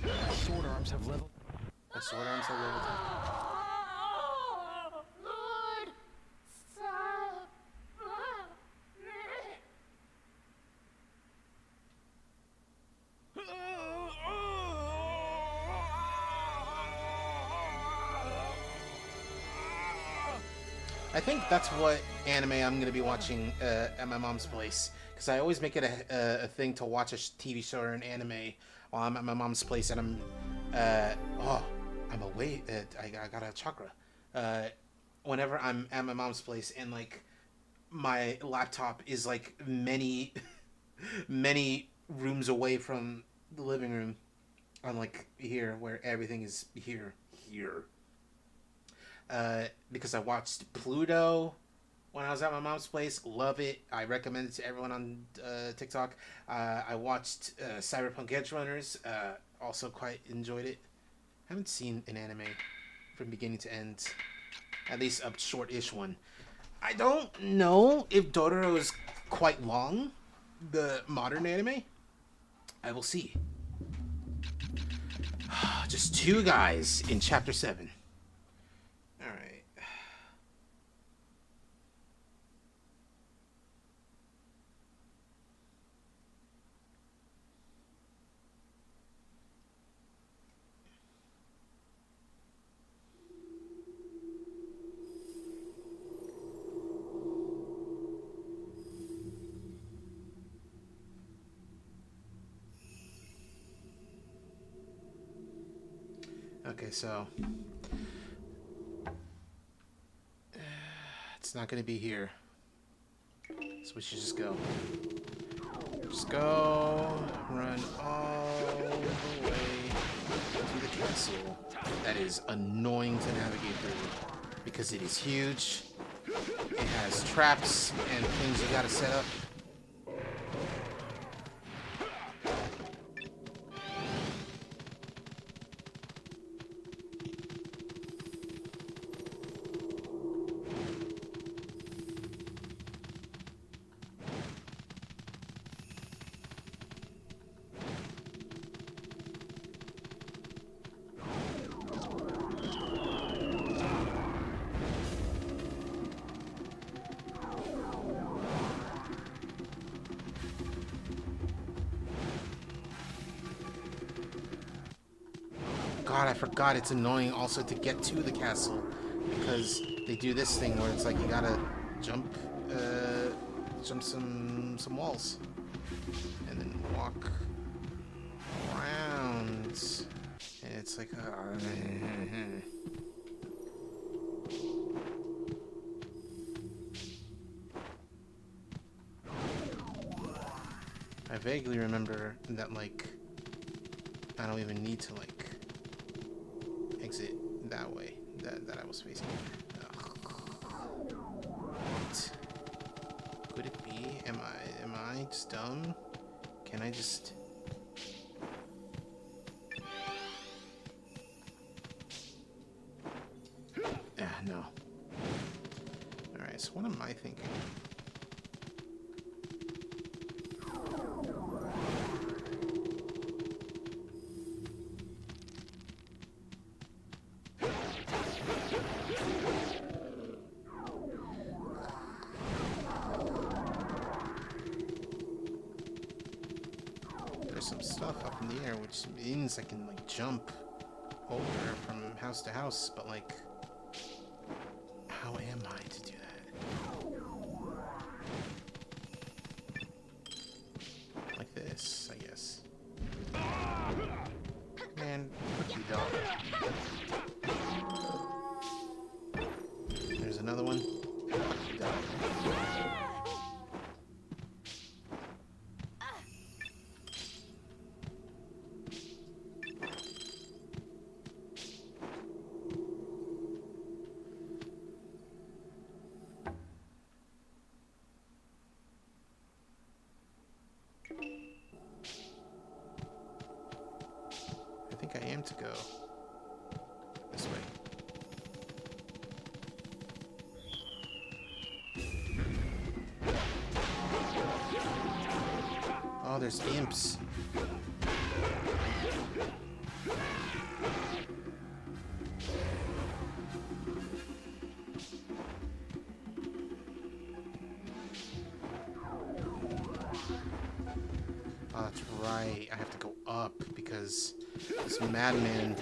My sword arms have leveled. My sword arms are leveled up. Lord, stop. I think that's what anime I'm going to be watching at my mom's place. Because I always make it a thing to watch a TV show or an anime while I'm at my mom's place. And I'm... oh, wait, I got a chakra. Whenever I'm at my mom's place and like my laptop is like many many rooms away from the living room, I'm like here where everything is here. Because I watched Pluto when I was at my mom's place. Love it. I recommend it to everyone on TikTok. I watched Cyberpunk Edge Runners. Also quite enjoyed it. Haven't seen an anime from beginning to end. At least a short-ish one. I don't know if Dororo is quite long, the modern anime. I will see. Just 2 guys in chapter 7. Alright. Okay, so it's not gonna be here, so we should just go. Just go, run all the way to the castle. That is annoying to navigate through because it is huge. It has traps and things you gotta set up. God, I forgot it's annoying also to get to the castle because they do this thing where it's like you gotta jump some walls and then walk around. And it's like I vaguely remember that like I don't even need to like exit that way that I was facing. What? Could it be? Am I just dumb? Can I just no. Alright, so what am I thinking? Some stuff up in the air, which means I can like jump over from house to house, but like how am I to do that? Like this, I guess. Man, fuck you, dog. There's another one. Fuck you, dog. I think I am to go this way. Oh, there's imps. Oh, that's right. I have to go up because this madman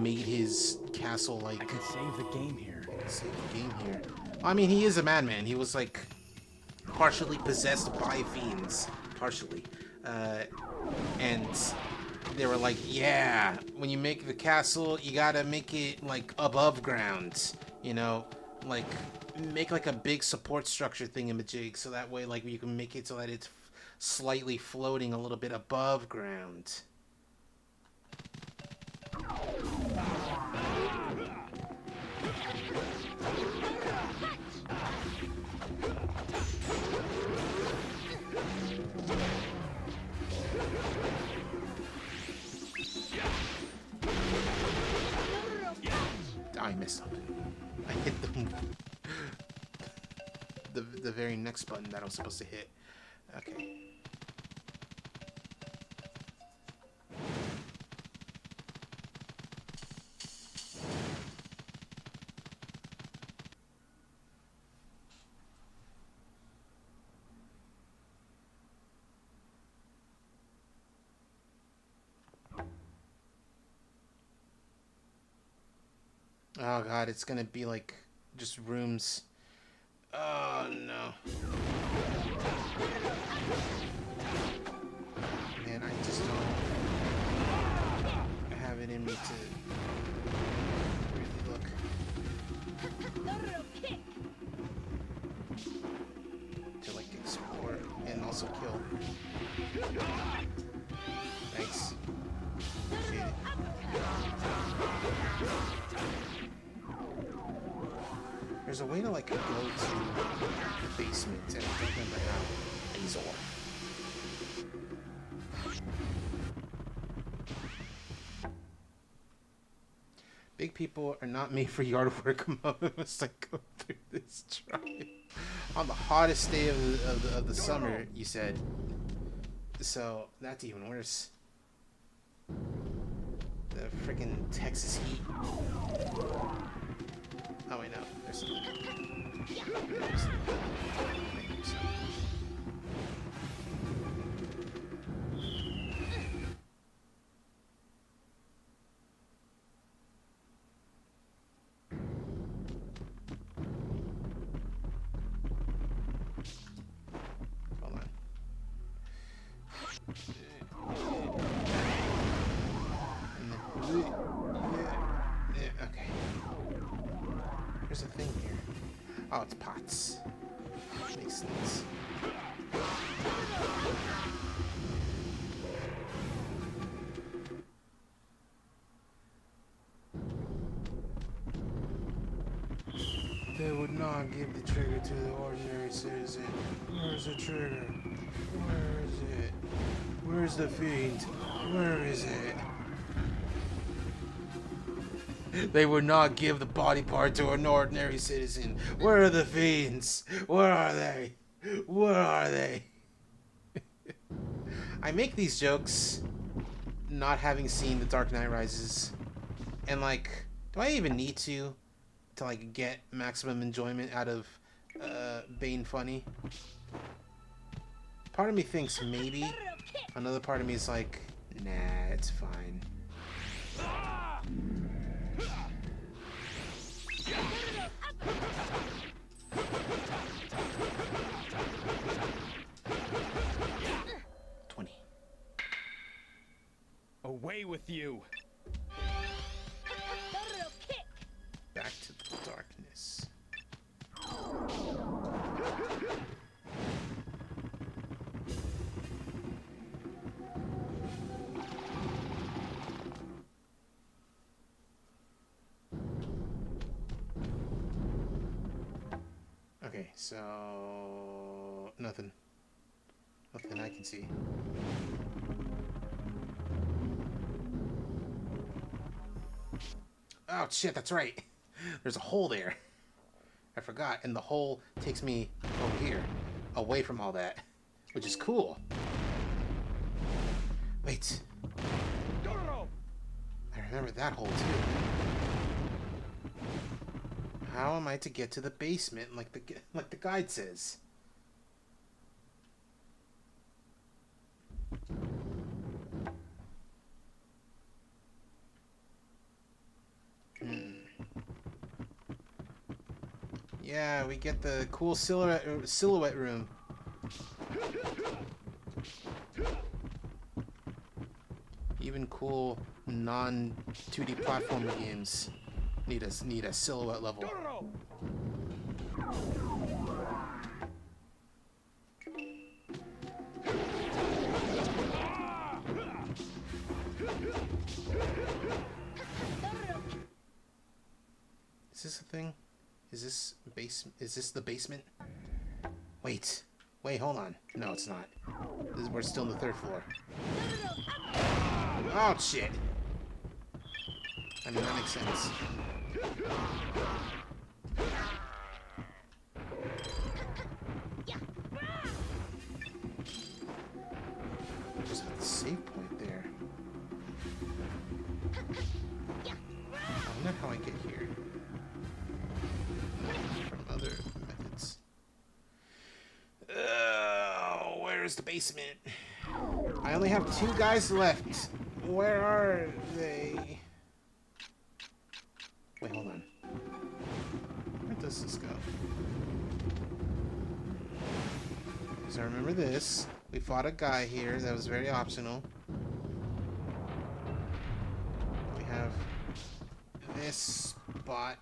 made his castle like. I can save the game here. Save the game here. I mean, he is a madman. He was like partially possessed by fiends, partially, and they were like, yeah, when you make the castle, you gotta make it like above ground, you know, like make like a big support structure thingamajig, so that way like you can make it so that it's slightly floating a little bit above ground. I messed up. I hit the very next button that I was supposed to hit. Okay. Oh god, it's gonna be like just rooms. Oh no. Man, I just don't have it in me to really look. To like explore and also kill. Thanks. Appreciate it. There's a way to like go to the basement, and I don't remember how. Azor. Big people are not made for yard work mode. Must like go through this drive on the hottest day of the summer, you said. So that's even worse. The freaking Texas heat. Oh wait, no. There's something. Hold on. Yeah, okay. There's a thing here. Oh, it's pots. Makes sense. They would not give the trigger to the ordinary citizen. Where's the trigger? Where is it? Where's the fiend? Where is it? They would not give the body part to an ordinary citizen. Where are the fiends? Where are they? Where are they? I make these jokes not having seen The Dark Knight Rises. And like, do I even need to like get maximum enjoyment out of Bane funny? Part of me thinks maybe. Another part of me is like, nah, it's fine. Away with you! Back to the darkness. Okay, so nothing. Nothing I can see. Oh shit, that's right. There's a hole there. I forgot, and the hole takes me over here, away from all that, which is cool. Wait. I remember that hole too. How am I to get to the basement like the guide says? Yeah, we get the cool silhouette room. Even cool non 2D platformer games need a silhouette level. Is this a thing? Is this the basement? Wait, hold on. No, it's not. We're still on the 3rd floor. Oh shit! I mean, that makes sense. Just have the save point there. I wonder how I get here. From other methods. Where's the basement? I only have 2 guys left. Where are they? Wait, hold on. Where does this go? Because I remember this. We fought a guy here that was very optional. We have this spot.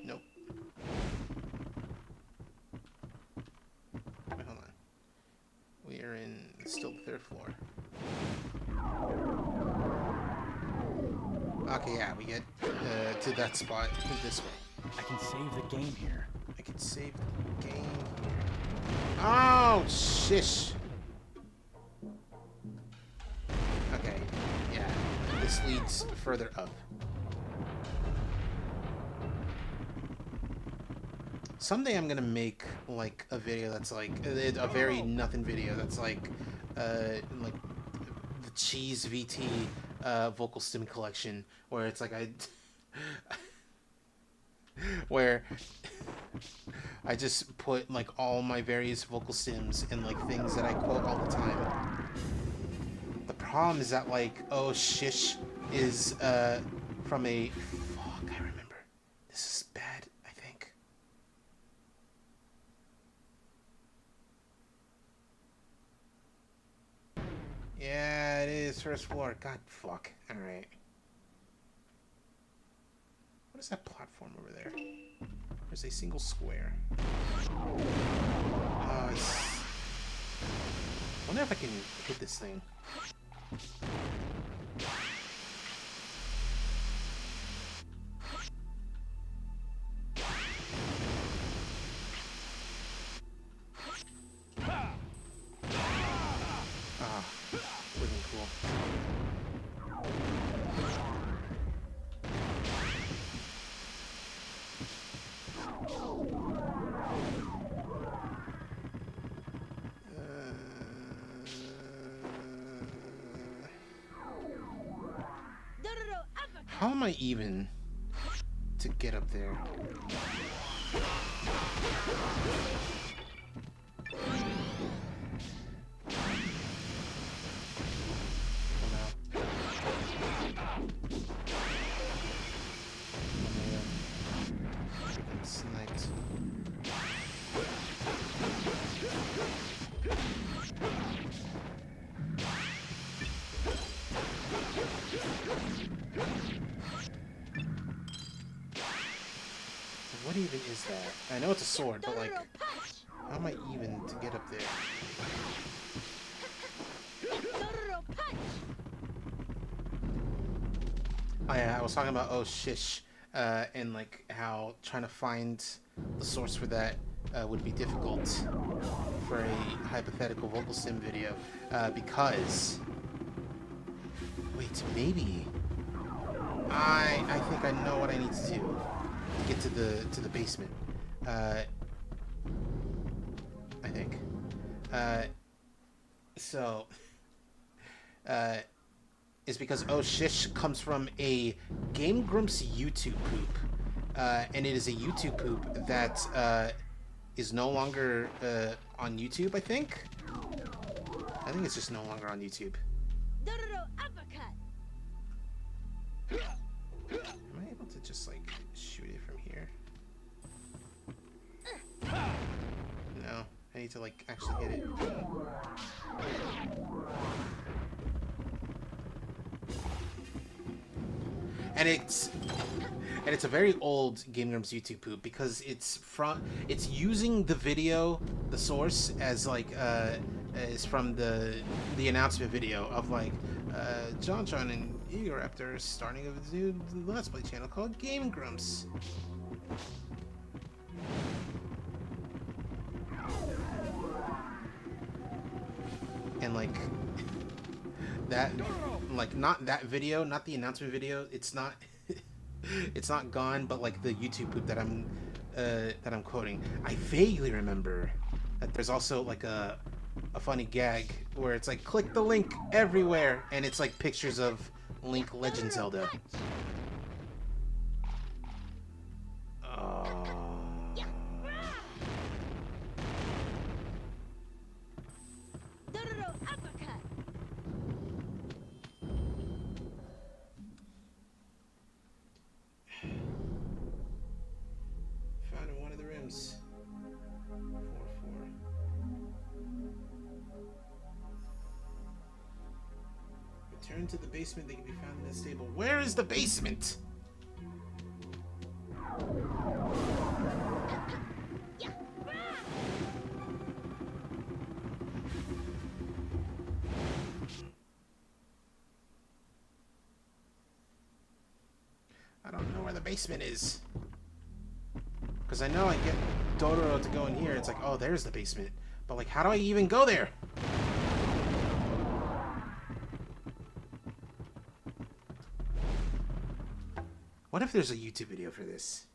Nope. Wait, hold on. We are in still the 3rd floor. Okay, yeah, we get to that spot this way. I can save the game here. I can save the game here. Oh, shish. Okay, yeah. This leads further up. Someday I'm gonna make like a video that's like a very nothing video that's like the CheezVT vocal stim collection, where it's like where I just put like all my various vocal stims and like things that I quote all the time. The problem is that like oh shish is from a fuck, I remember. This is bad, I think. Yeah, it is 1st floor. God fuck. Alright. What is that platform over there? There's a single square. I wonder if I can hit this thing. Ah, would've been cool. How am I even to get up there? Sniped. What even is that? I know it's a sword, but like, how am I even to get up there? Oh yeah, I was talking about oh shish, and like how trying to find the source for that would be difficult for a hypothetical vocal sim video, because wait, maybe I think I know what I need to do to get to the basement. I think. So is because oh shish comes from a Game Grumps YouTube poop, and it is a YouTube poop that is no longer on YouTube. I think it's just no longer on YouTube. Am I able to just like shoot it from here? No, I need to like actually get it. And it's a very old Game Grumps YouTube poop because it's using the video, the source, as like is from the announcement video of like John and Egoraptor starting a new Let's Play channel called Game Grumps. And like that, like not that video, not the announcement video. It's not, it's not gone. But like the YouTube poop that I'm quoting, I vaguely remember that there's also like a funny gag where it's like click the link everywhere, and it's like pictures of Link Legend Zelda. Found in one of the rooms. 4-4. Return to the basement. They can be found in the stable. Where is the basement? I don't know where the basement is. Because I know I get Dororo to go in here. It's like, oh, there's the basement. But like, how do I even go there? What if there's a YouTube video for this?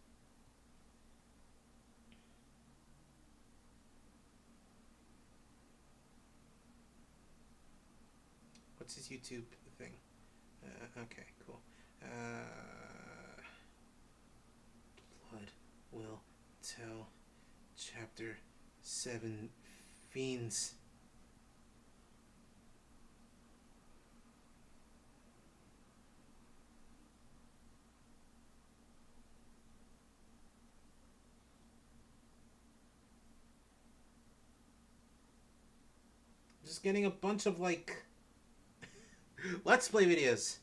What's his YouTube thing? Okay, cool. Blood will tell. Chapter 7. Fiends. Just getting a bunch of like Let's Play videos.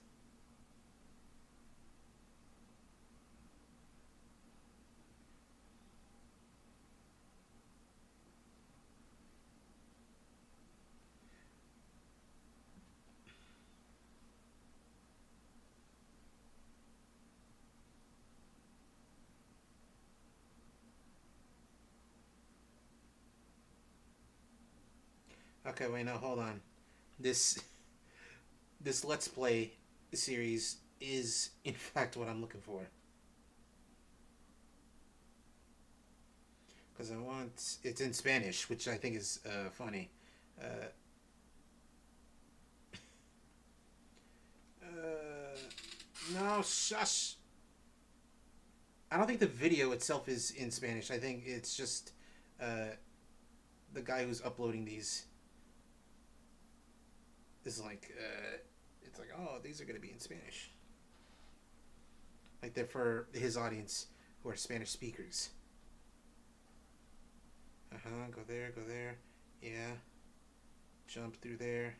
Okay, wait, no, hold on. This Let's Play series is, in fact, what I'm looking for. Because I want... It's in Spanish, which I think is funny. No, shush! I don't think the video itself is in Spanish. I think it's just the guy who's uploading these is like, it's like, oh, these are going to be in Spanish. Like, they're for his audience who are Spanish speakers. Go there. Yeah. Jump through there.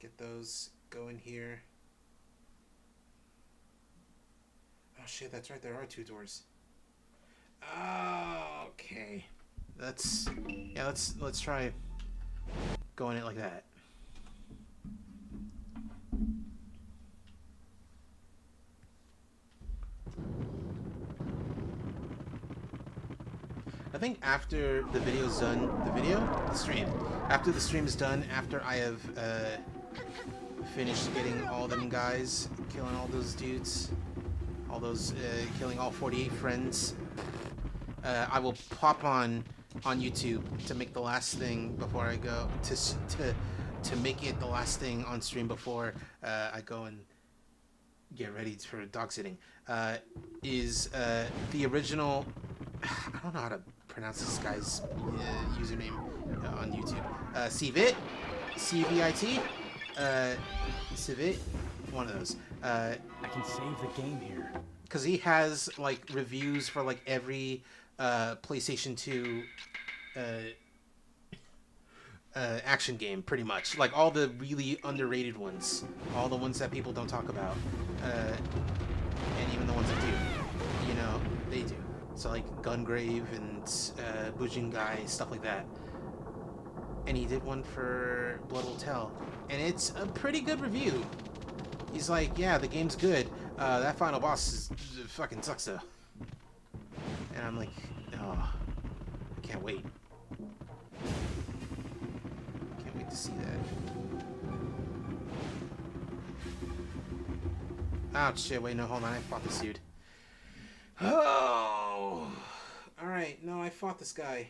Get those. Go in here. Oh, shit, that's right. There are 2 doors. Oh, okay. Let's try going it like that. I think after the video's done, the stream, after the stream is done, after I have finished getting all them guys, killing all those dudes, all those, killing all 48 friends, I will pop on YouTube to make the last thing before I go, to make it the last thing on stream before I go and get ready for dog sitting, is the original, I don't know how to pronounce this guy's username on YouTube. CheezVT, CVIT, CheezVT, one of those. I can save the game here. Because he has like reviews for like every PlayStation 2 action game, pretty much. Like all the really underrated ones, all the ones that people don't talk about, and even the ones that do, you know, they do. So like Gungrave and Bujingai, stuff like that. And he did one for Blood Will Tell, and it's a pretty good review. He's like, yeah, the game's good. That final boss is fucking sucks though. And I'm like, oh, I can't wait. Can't wait to see that. Oh shit! Wait, no, hold on. I fought this dude. Oh, all right. No, I fought this guy.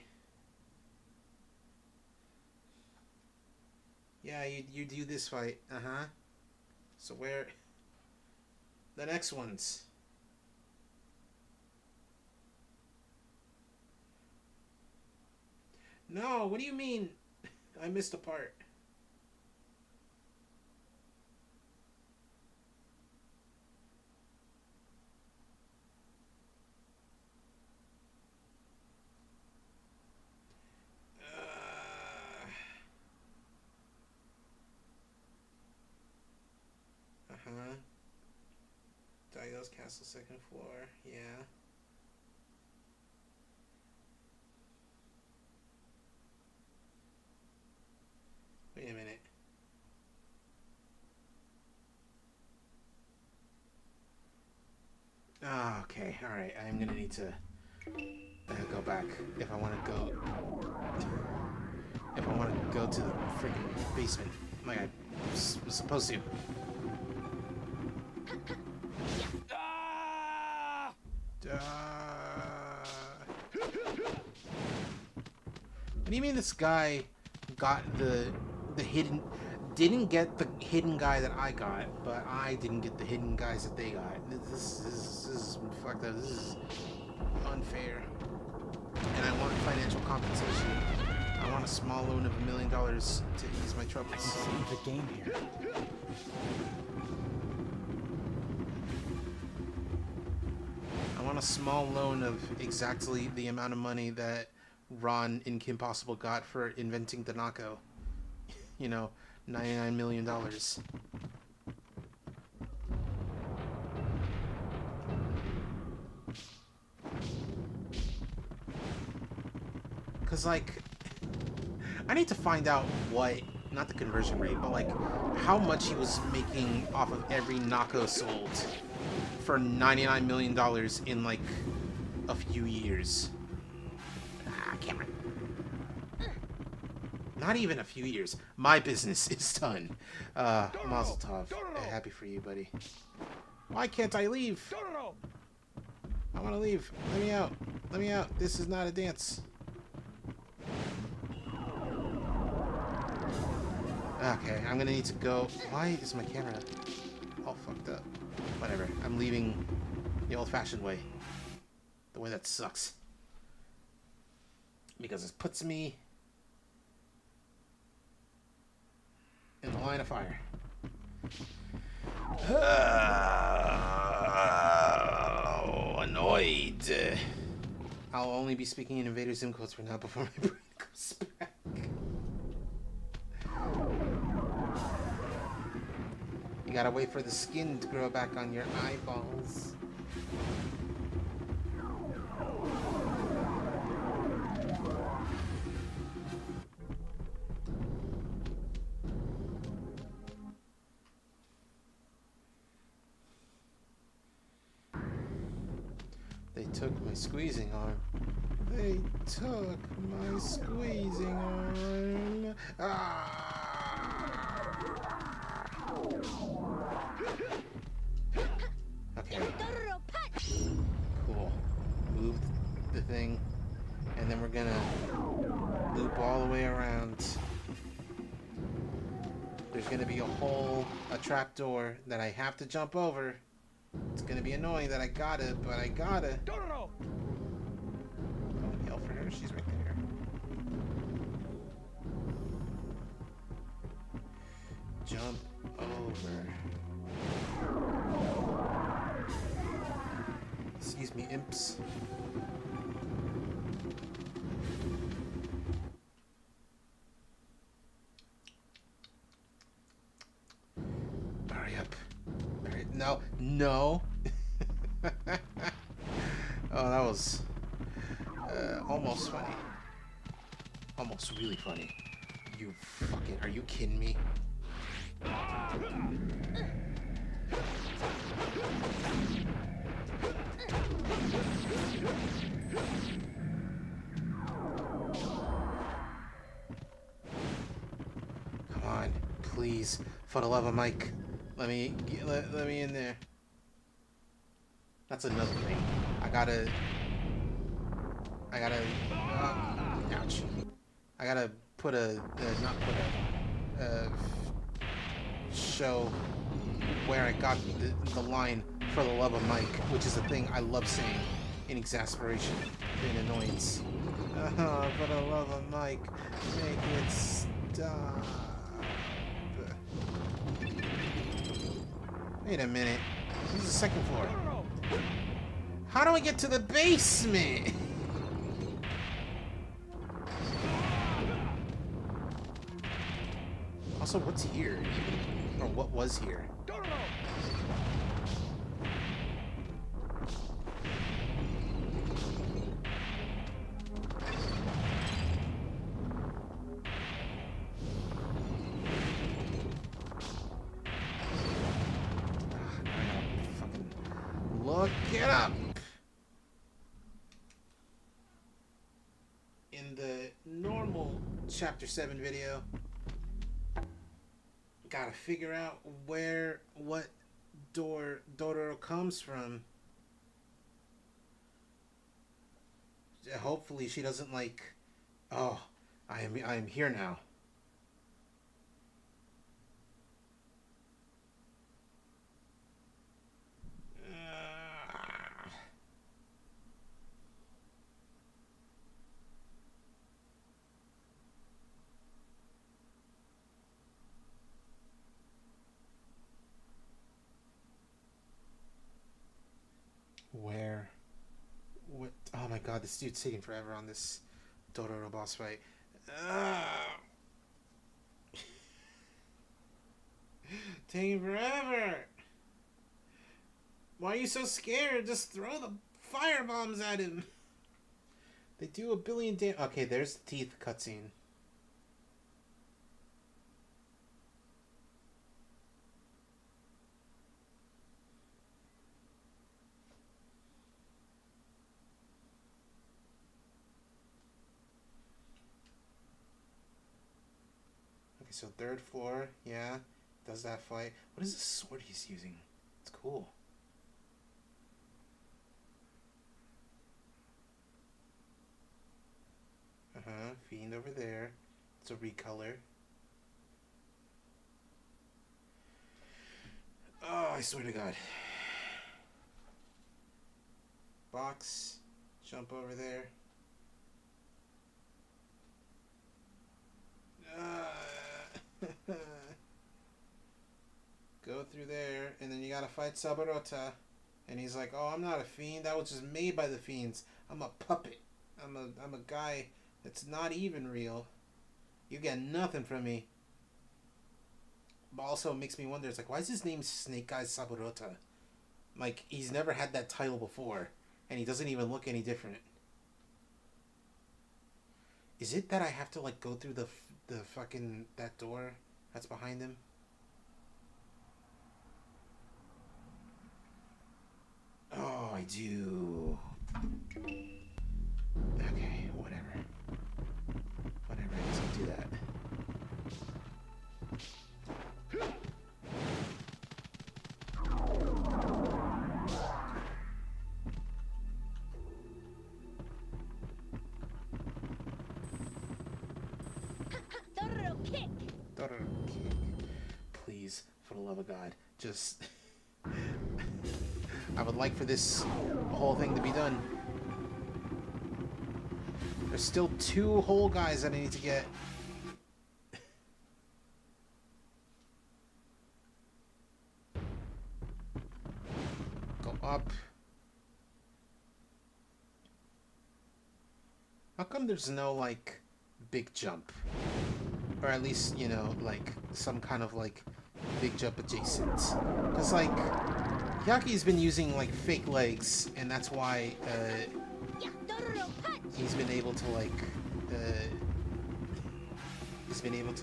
Yeah, you do this fight. Uh-huh. So where... The next ones. No, what do you mean? I missed a part. Daigo's Castle, second floor. Yeah. Wait a minute. Ah, okay. All right. I'm gonna need to go back if I want to go. If I want to go to the freaking basement, like I was supposed to. What do you mean this guy got the hidden... Didn't get the hidden guy that I got, but I didn't get the hidden guys that they got. This is fucked up. This is unfair. And I want financial compensation. I want a small loan of $1 million to ease my troubles. I can save the game here. I want a small loan of exactly the amount of money that Ron in Kim Possible got for inventing the Nako. You know, $99 million. Cause like, I need to find out what, not the conversion rate, but like how much he was making off of every Nako sold for $99 million in like a few years. Cameron. Not even a few years. My business is done. Mazel tov. Happy for you, buddy. Why can't I leave? I want to leave. Let me out. Let me out. This is not a dance. Okay, I'm gonna need to go. Why is my camera all fucked up? Whatever. I'm leaving the old-fashioned way. The way that sucks. Because it puts me in the line of fire. Oh, annoyed. I'll only be speaking in Invader Zim codes for now before my brain goes back. You gotta wait for the skin to grow back on your eyeballs. They took my squeezing arm. They took my squeezing arm. Ah! Okay. Cool. Move the thing, and then we're gonna loop all the way around. There's gonna be a trapdoor that I have to jump over. It's gonna be annoying that I gotta, but I gotta. Don't yell for her, she's right there. Jump over. Excuse me, imps. No, no. Oh, that was almost funny. Almost really funny. You fucking... Are you kidding me? Come on, please. For the love of Mike. Let me in there. That's another thing. I gotta... ouch. I gotta put a... not put a... show where I got the line "for the love of Mike," which is a thing I love saying in exasperation and annoyance. For the love of Mike, make it stop. Wait a minute. This is the second floor. How do I get to the basement? Also, what's here? Or what was here? Look it up! In the normal Chapter 7 video, gotta figure out what door Dororo comes from. Hopefully she doesn't like, oh, I am here now. Where? What? Oh my god, this dude's taking forever on this Dororo boss fight. Taking forever! Why are you so scared? Just throw the fire bombs at him! They do a billion damage. Okay, there's the teeth cutscene. Okay, so third floor, yeah, does that fight. What is this sword he's using? It's cool. Fiend over there. It's a recolor. Oh, I swear to God. Box. Jump over there. Go through there, and then you gotta fight Saburota. And he's like, oh, I'm not a fiend. I was just made by the fiends. I'm a puppet. I'm a guy that's not even real. You get nothing from me. But also it makes me wonder, it's like, why is his name Snake Eyes Saburota? Like, he's never had that title before. And he doesn't even look any different. Is it that I have to, like, go through the fucking, that door that's behind him? Oh, I do. Okay, whatever. Whatever, I guess I'll do that. Dororo kick! Dororo kick. Please, for the love of God, just... I would like for this whole thing to be done. There's still 2 whole guys that I need to get. Go up. How come there's no, like, big jump? Or at least, you know, like, some kind of, like, big jump adjacent. Because, like... Yaki's been using like fake legs, and that's why Yeah, Dororo, punch! he's been able to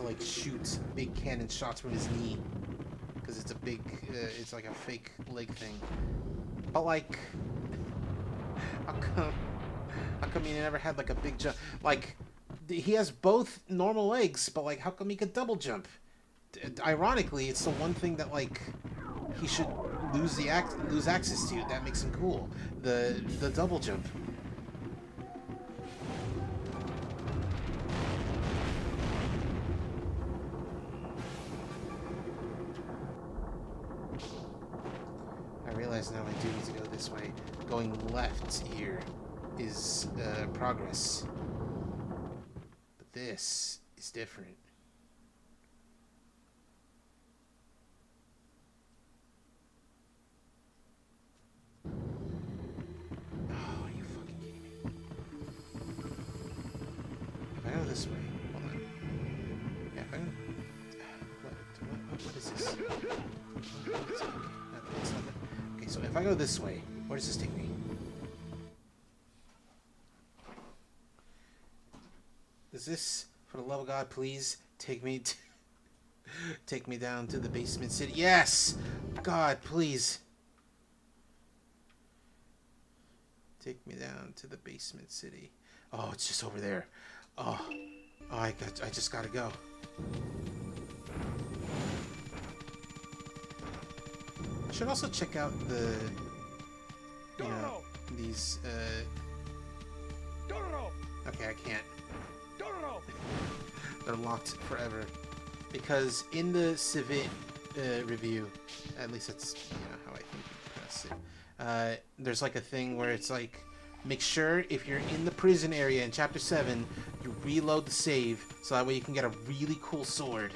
like shoot big cannon shots from his knee, because it's a big it's like a fake leg thing. But like, how come he never had like a big jump? Like, he has both normal legs, but like, how come he could double jump? Ironically, it's the one thing that like he should lose access to. That makes him cool. The double jump. I realize now I do need to go this way. Going left here is progress. But this is different. Oh, are you fucking kidding me? If I go this way, hold on. Yeah, if I go... What is this? Okay, so if I go this way, where does this take me? Does this, for the love of God, please take me take me down to the basement city? Yes! God, please. Take me down to the basement city. Oh, it's just over there. Oh, I just gotta go. I should also check out the, you know, these, okay, I can't. They're locked forever. Because in the CheezVT review, at least that's, you know, how I think you pronounce it, there's like a thing where it's like, make sure if you're in the prison area in Chapter 7, you reload the save, so that way you can get a really cool sword.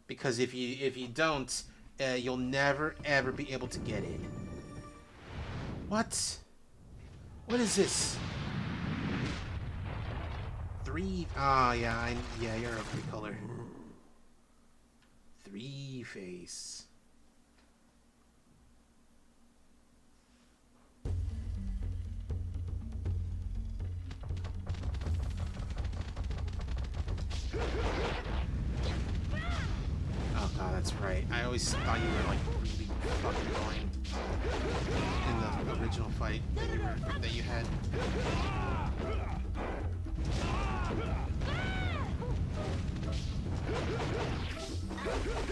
Because if you don't, you'll never ever be able to get it. What? What is this? Ah, yeah, yeah, you're a pretty color. Three face. Oh god, that's right. I always thought you were like really fucking annoying in the original fight that you had.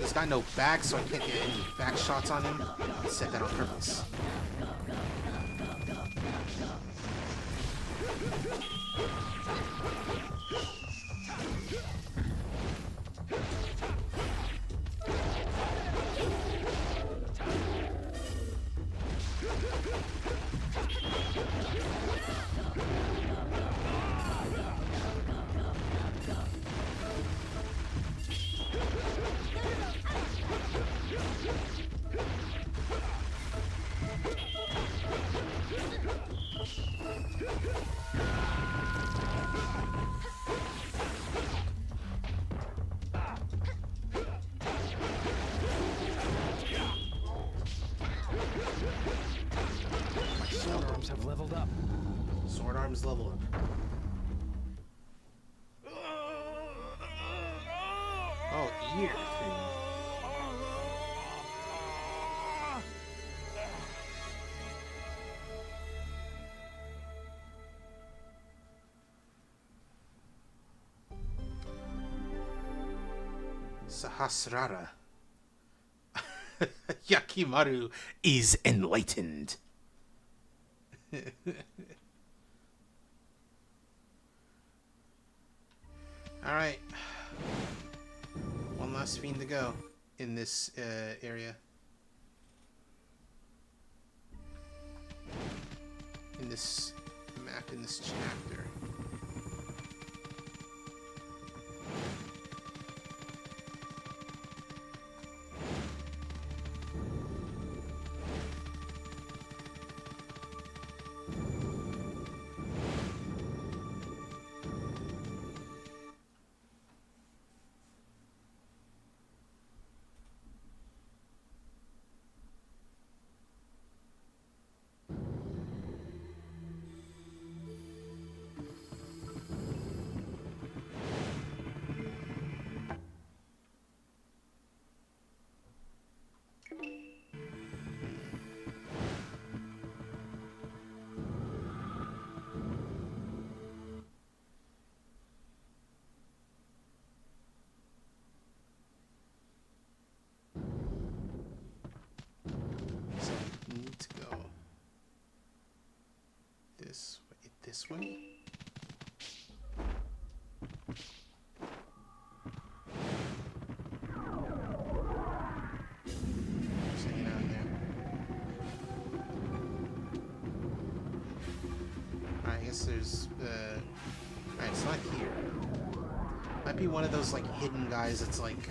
He's got no back, so I can't get any back shots on him. I said that on purpose. Have leveled up. Sword arms level up. Oh, ear thing. Sahasrara. Yakimaru is enlightened. Alright. One last fiend to go in this area. In this map, in this chapter. this way. Just hanging out in there. Alright, I guess there's, alright, it's not here. Might be one of those, like, hidden guys that's, like,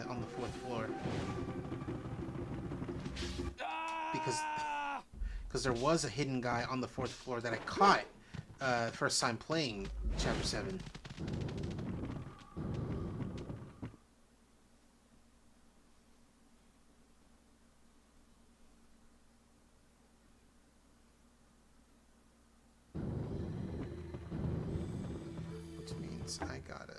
on the 4th floor. Because there was a hidden guy on the 4th floor that I caught first time playing Chapter 7. Which means I gotta...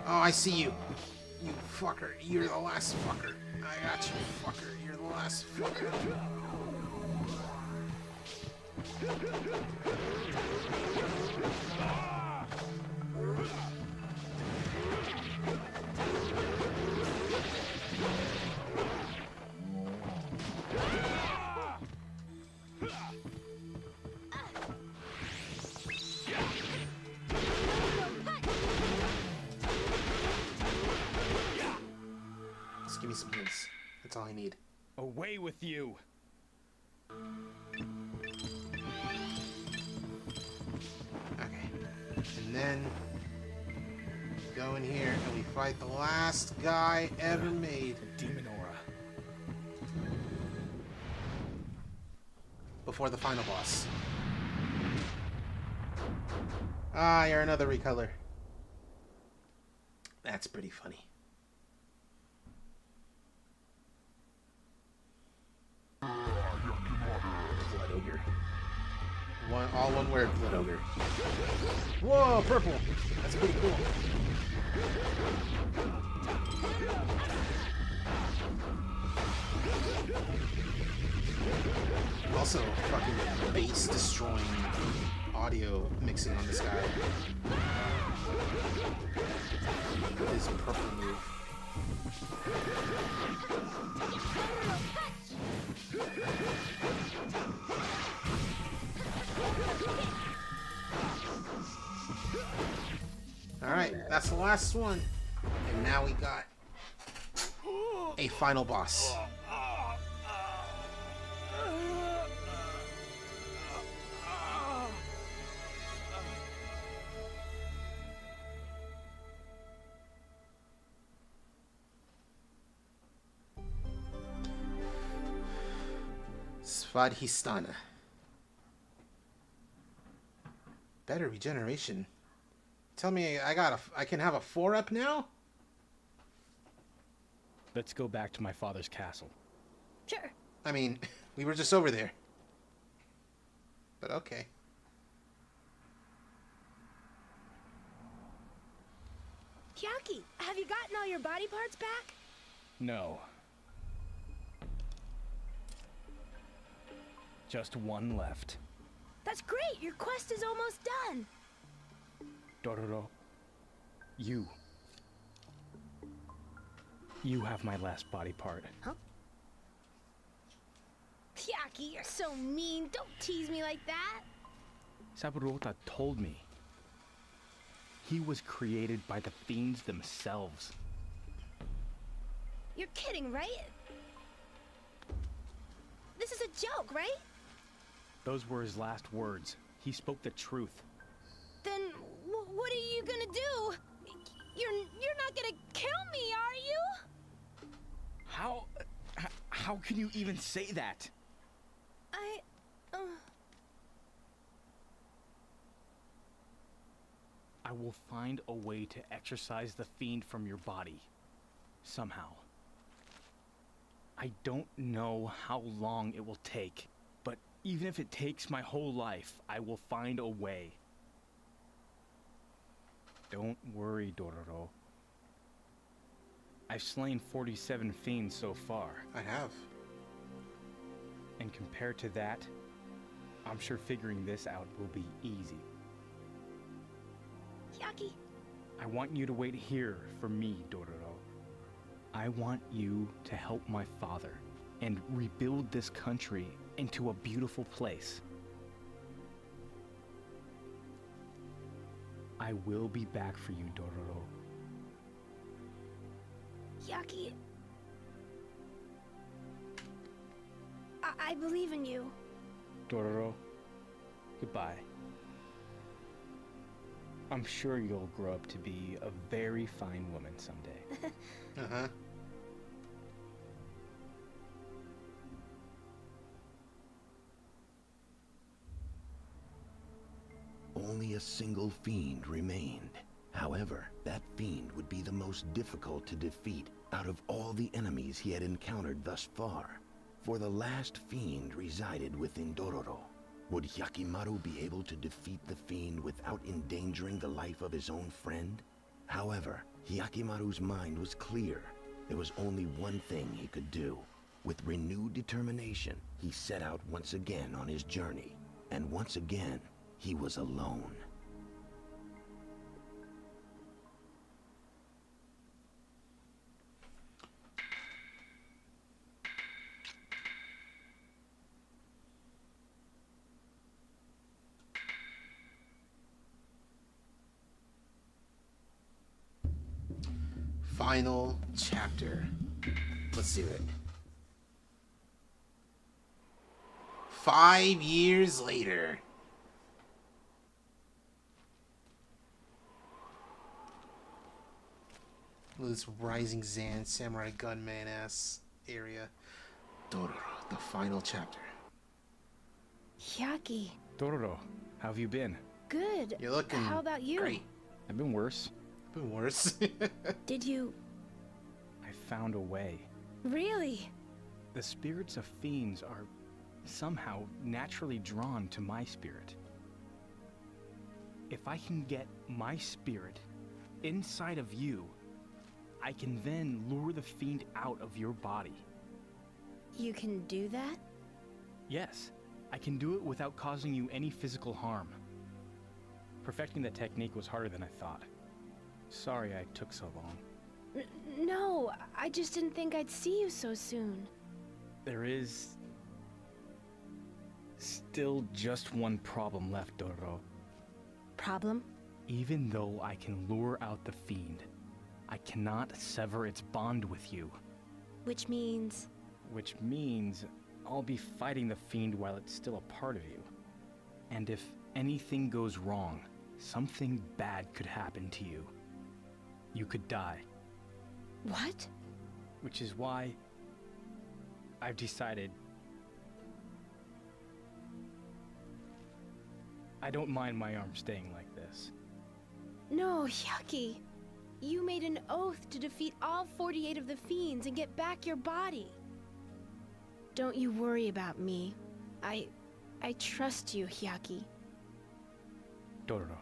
Oh, I see you. You fucker. You're the last fucker. I got you, fucker. You're the last fucker. Just give me some hints. That's all I need. Away with you! Okay. And then go in here and we fight the last guy ever made. Demon aura. Before the final boss. Ah, you're another recolor. That's pretty funny. Blood ogre. All one word, blood ogre. Whoa, purple! That's pretty cool. Also, fucking bass destroying audio mixing on this guy. With his purple move. Alright, that's the last one. And now we got a final boss. Svadhisthana. Better regeneration. Tell me I can have a 4-up now? Let's go back to my father's castle. Sure. I mean, we were just over there. But okay. Hyaki, have you gotten all your body parts back? No. Just one left. That's great. Your quest is almost done. Dororo, you have my last body part. Huh? Hyaki, you're so mean. Don't tease me like that. Saburota told me. He was created by the fiends themselves. You're kidding, right? This is a joke, right? Those were his last words. He spoke the truth. Then what are you gonna do? You're not gonna kill me, are you? How can you even say that? I will find a way to exorcise the fiend from your body. Somehow. I don't know how long it will take, but even if it takes my whole life, I will find a way. Don't worry, Dororo. I've slain 47 fiends so far. I have. And compared to that, I'm sure figuring this out will be easy. Yaki, I want you to wait here for me, Dororo. I want you to help my father and rebuild this country into a beautiful place. I will be back for you, Dororo. Yaki. I believe in you. Dororo, goodbye. I'm sure you'll grow up to be a very fine woman someday. Uh-huh. Only a single fiend remained. However, that fiend would be the most difficult to defeat out of all the enemies he had encountered thus far. For the last fiend resided within Dororo. Would Hyakimaru be able to defeat the fiend without endangering the life of his own friend? However, Hyakimaru's mind was clear. There was only one thing he could do. With renewed determination, he set out once again on his journey. And once again, he was alone. Final chapter. Let's do it. 5 years later. This rising Zan samurai gunman ass area. Dororo, the final chapter. Yaki. Dororo, how have you been? Good. You're looking How about you? great. I've been worse. Been worse. Did you I found a way. really? The spirits of fiends are somehow naturally drawn to my spirit. If I can get my spirit inside of you, I can then lure the fiend out of your body. You can do that? Yes, I can do it without causing you any physical harm. Perfecting the technique was harder than I thought. Sorry I took so long. No, I just didn't think I'd see you so soon. There is still just one problem left, Dororo. Problem? Even though I can lure out the fiend, I cannot sever its bond with you. Which means... Which means I'll be fighting the fiend while it's still a part of you. And if anything goes wrong, something bad could happen to you. You could die. What? Which is why I've decided I don't mind my arm staying like this. No, Yaki. You made an oath to defeat all 48 of the fiends and get back your body. Don't you worry about me. I trust you, Hyaki. Dororo.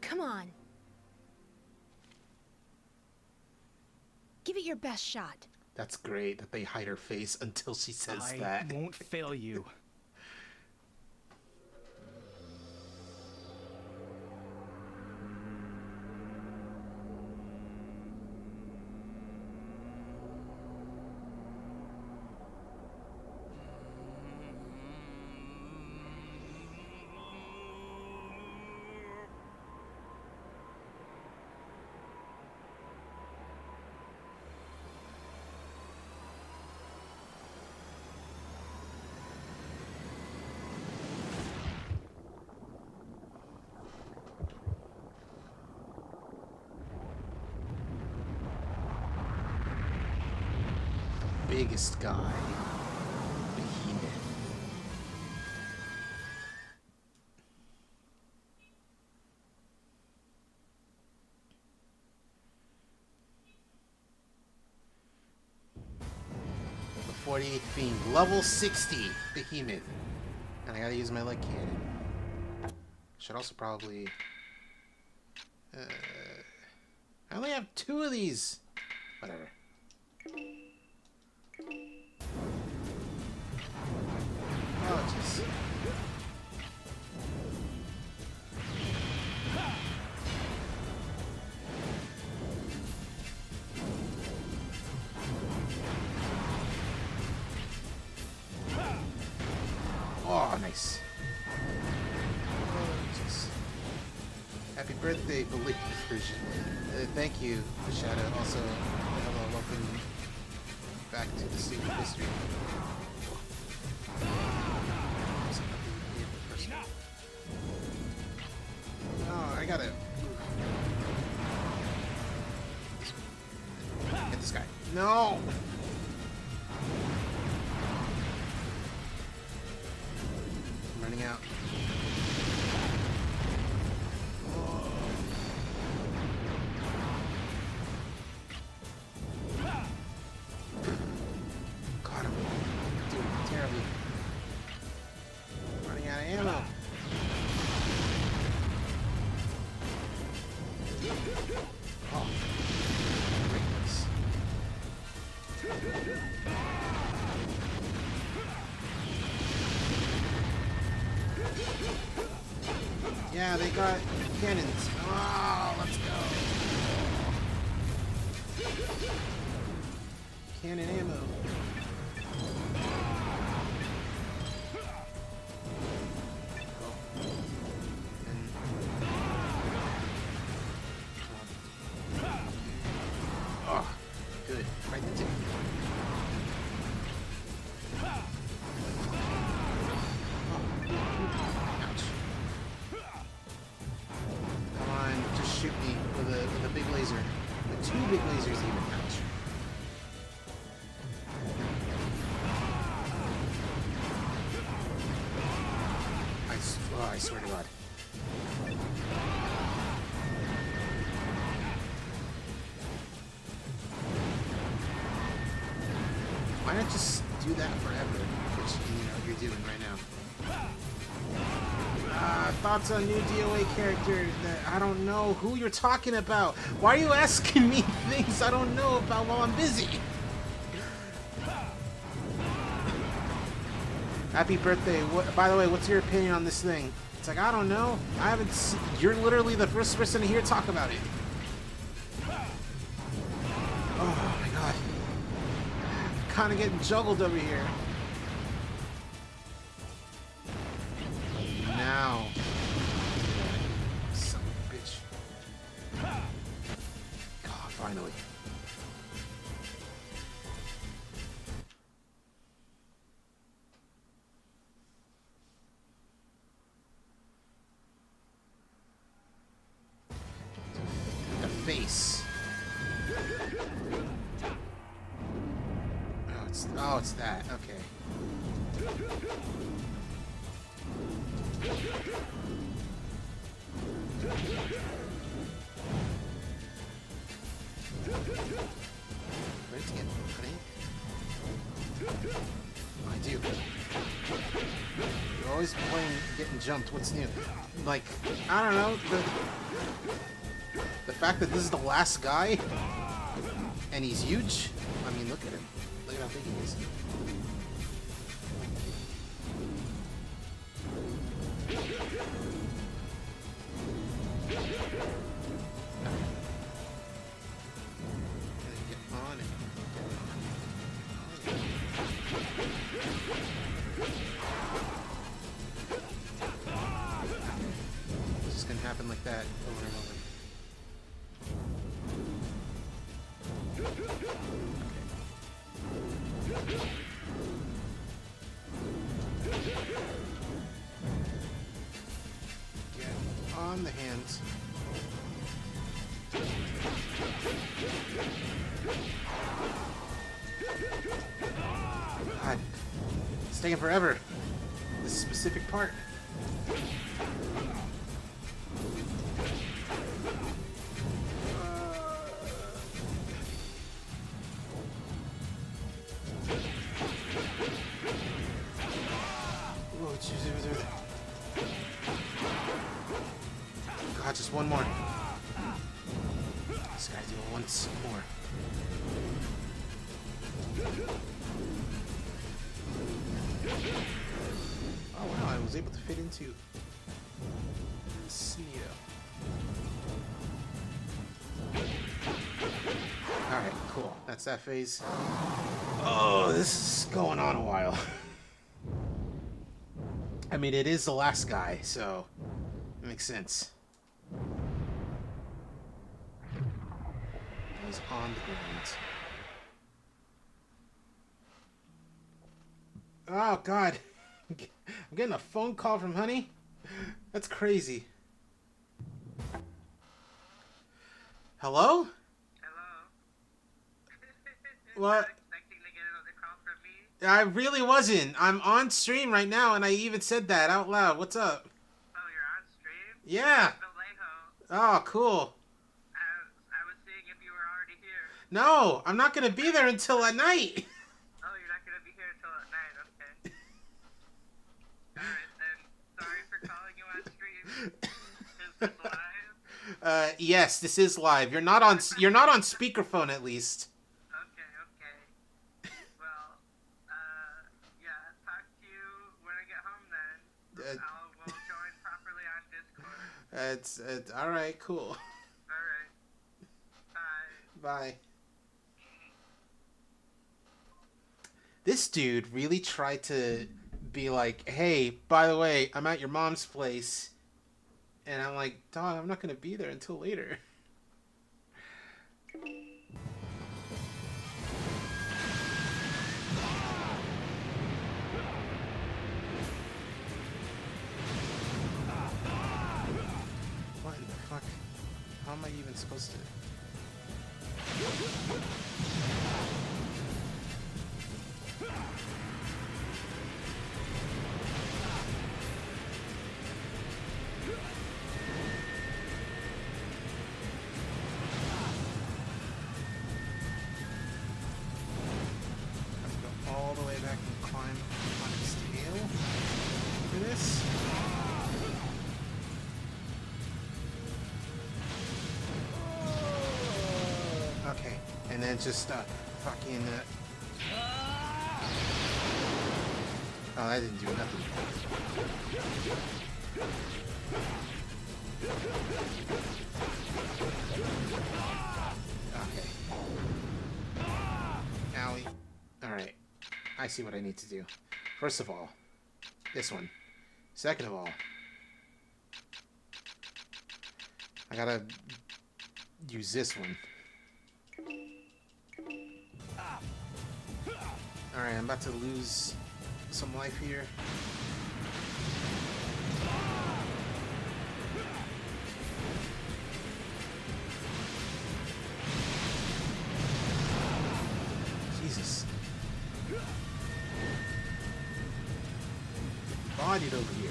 Come on. Give it your best shot. That's great that they hide her face until she says that. I won't fail you. Biggest guy. Behemoth. The 48th Fiend. Level 60 Behemoth. And I gotta use my leg cannon. Should also probably... I only have 2 of these. Whatever. Oh, jeez. Oh, nice. Oh, jeez. Happy birthday, belated version. Thank you, Shadow. Also, hello, welcome back to the secret history. Oh, I gotta get this guy. No. I'm running out. God, I'm doing terribly. Running out of ammo. Oh, greatness. Yeah, they got cannons. Oh, let's go. Cannon ammo. Oh, good. Right the tip. Ouch. Come on, just shoot me with a big laser. With two big lasers even. Ouch. I swear to God. Why not just do that forever? Which, you're doing right now. Thoughts on new DOA character that I don't know who you're talking about. Why are you asking me things I don't know about while I'm busy? Happy birthday. By the way, what's your opinion on this thing? It's like, I don't know. I haven't seen... You're literally the first person to hear talk about it. Oh my God. Kind of getting juggled over here. Now. Son of a bitch. God, finally. The face. Oh, it's that. Okay. Ready to get honey? I do. You're always playing getting jumped. What's new? Like, I don't know. The fact that this is the last guy and he's huge. I mean, look at him. Look at how big he is. Get on it. It's just gonna happen like that over and over. Get on the hands. God, it's taking forever. This specific part. God, just one more. Let's gotta do it once more. Oh wow, I was able to fit into Sneeo. Alright, cool. That's that phase. Oh, this is going on a while. I mean, it is the last guy, so it makes sense. He's on the ground. Oh, God. I'm getting a phone call from Honey? That's crazy. Hello? What? I really wasn't. I'm on stream right now, and I even said that out loud. What's up? Oh, you're on stream? Yeah. Oh, cool. I was seeing if you were already here. No, I'm not going to be there until at night. Oh, you're not going to be here until at night. Okay. Alright, then. Sorry for calling you on stream. Is this live? Yes, this is live. You're not on speakerphone, at least. We'll join properly on Discord. It's all right, cool. All right. Bye. Bye. This dude really tried to be like, "Hey, by the way, I'm at your mom's place," and I'm like, "Dog, I'm not gonna be there until later." Fuck. How am I even supposed to? I have to go all the way back and climb on its tail for this. Okay, and then just fucking. Oh, that didn't do nothing. Okay. Owie. Alright. I see what I need to do. First of all, this one. Second of all, I gotta use this one. Alright, I'm about to lose some life here. Jesus. Bodied over here.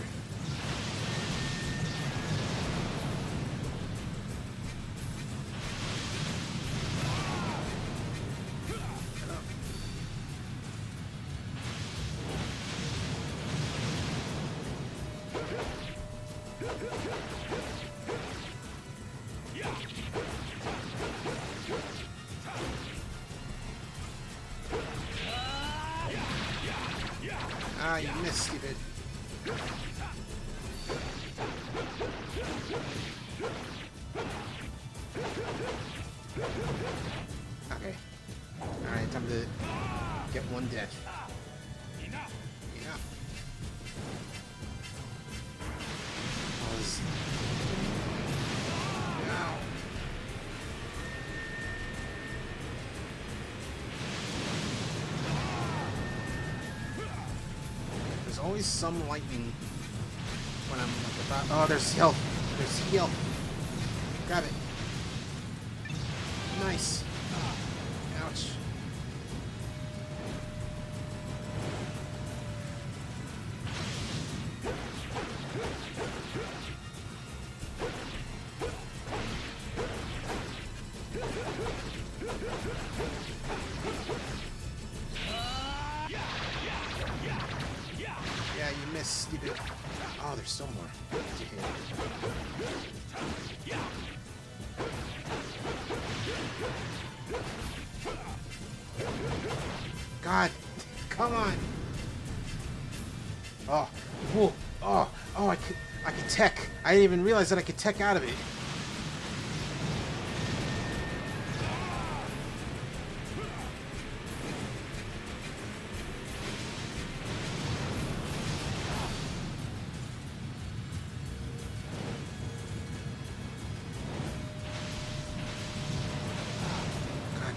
Ah, you missed, stupid. Okay. Alright, time to get one death. Enough. Ow. There's always some lightning when I'm like about. Oh, there's health. There's health. Grab it. Nice. Ouch. Yeah, you missed, stupid. Oh, there's still more to hit. God, come on. Oh, whoa, I could tech. I didn't even realize that I could tech out of it.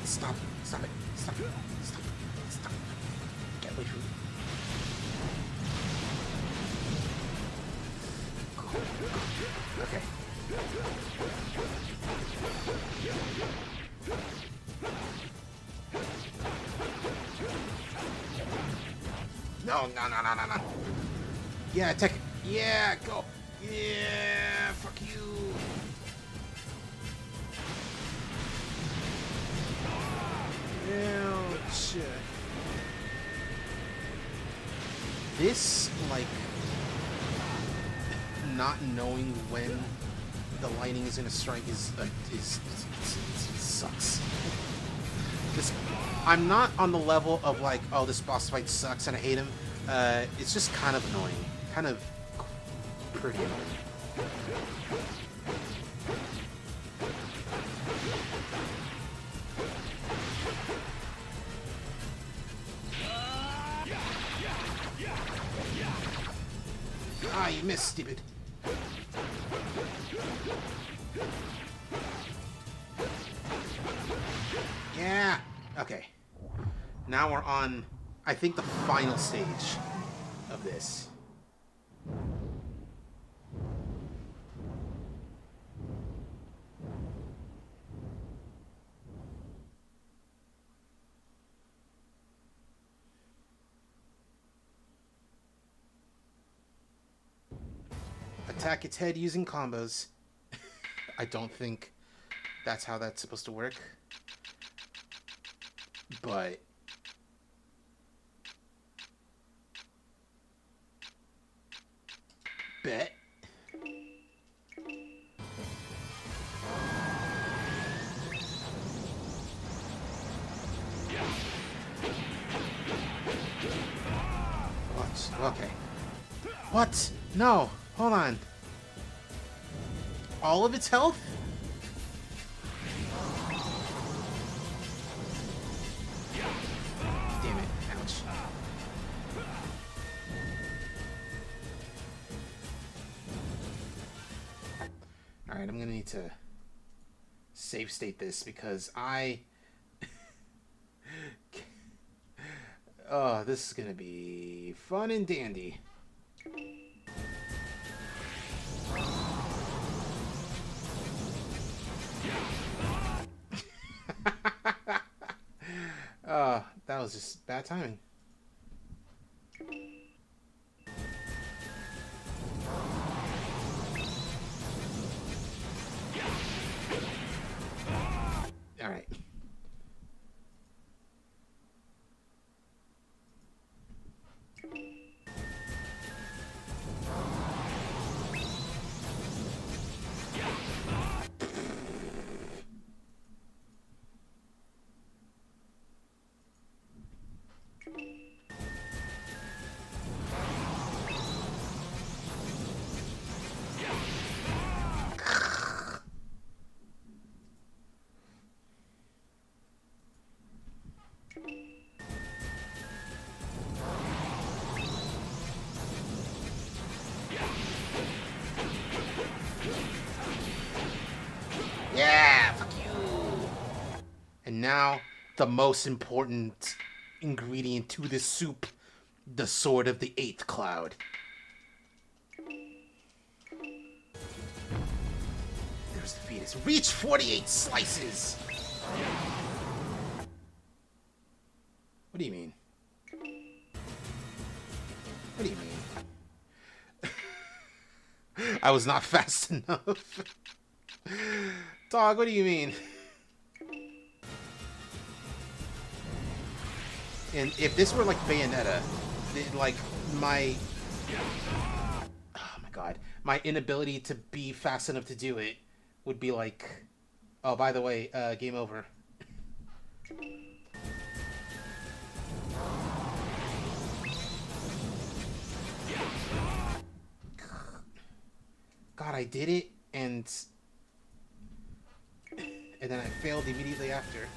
Stop it. Stop it. Stop it. Stop it. Stop it. Get away from me. Okay. No. Yeah, take it. Yeah, go. Yeah, fuck you. Ouch. This, like, not knowing when the lightning is gonna strike is sucks. This, I'm not on the level of like, oh, this boss fight sucks and I hate him. It's just kind of annoying, kind of pretty annoying. Ah, you missed, stupid. Yeah. Okay. Now we're on, I think, the final stage of this. Attack its head using combos. I don't think that's how that's supposed to work. But bet. What? Okay. What? No. Hold on. All of its health? Damn it. Ouch. Alright, I'm gonna need to save state this because oh, this is gonna be fun and dandy. That was just bad timing. All right. Yeah, fuck you. And now, the most important ingredient to this soup, the sword of the 8th cloud. There's the fetus. Reach 48 slices! What do you mean? What do you mean? I was not fast enough. Dog, what do you mean? And if this were like Bayonetta, like my... Oh my god. My inability to be fast enough to do it would be like Oh, by the way, game over. God, I did it, and then I failed immediately after.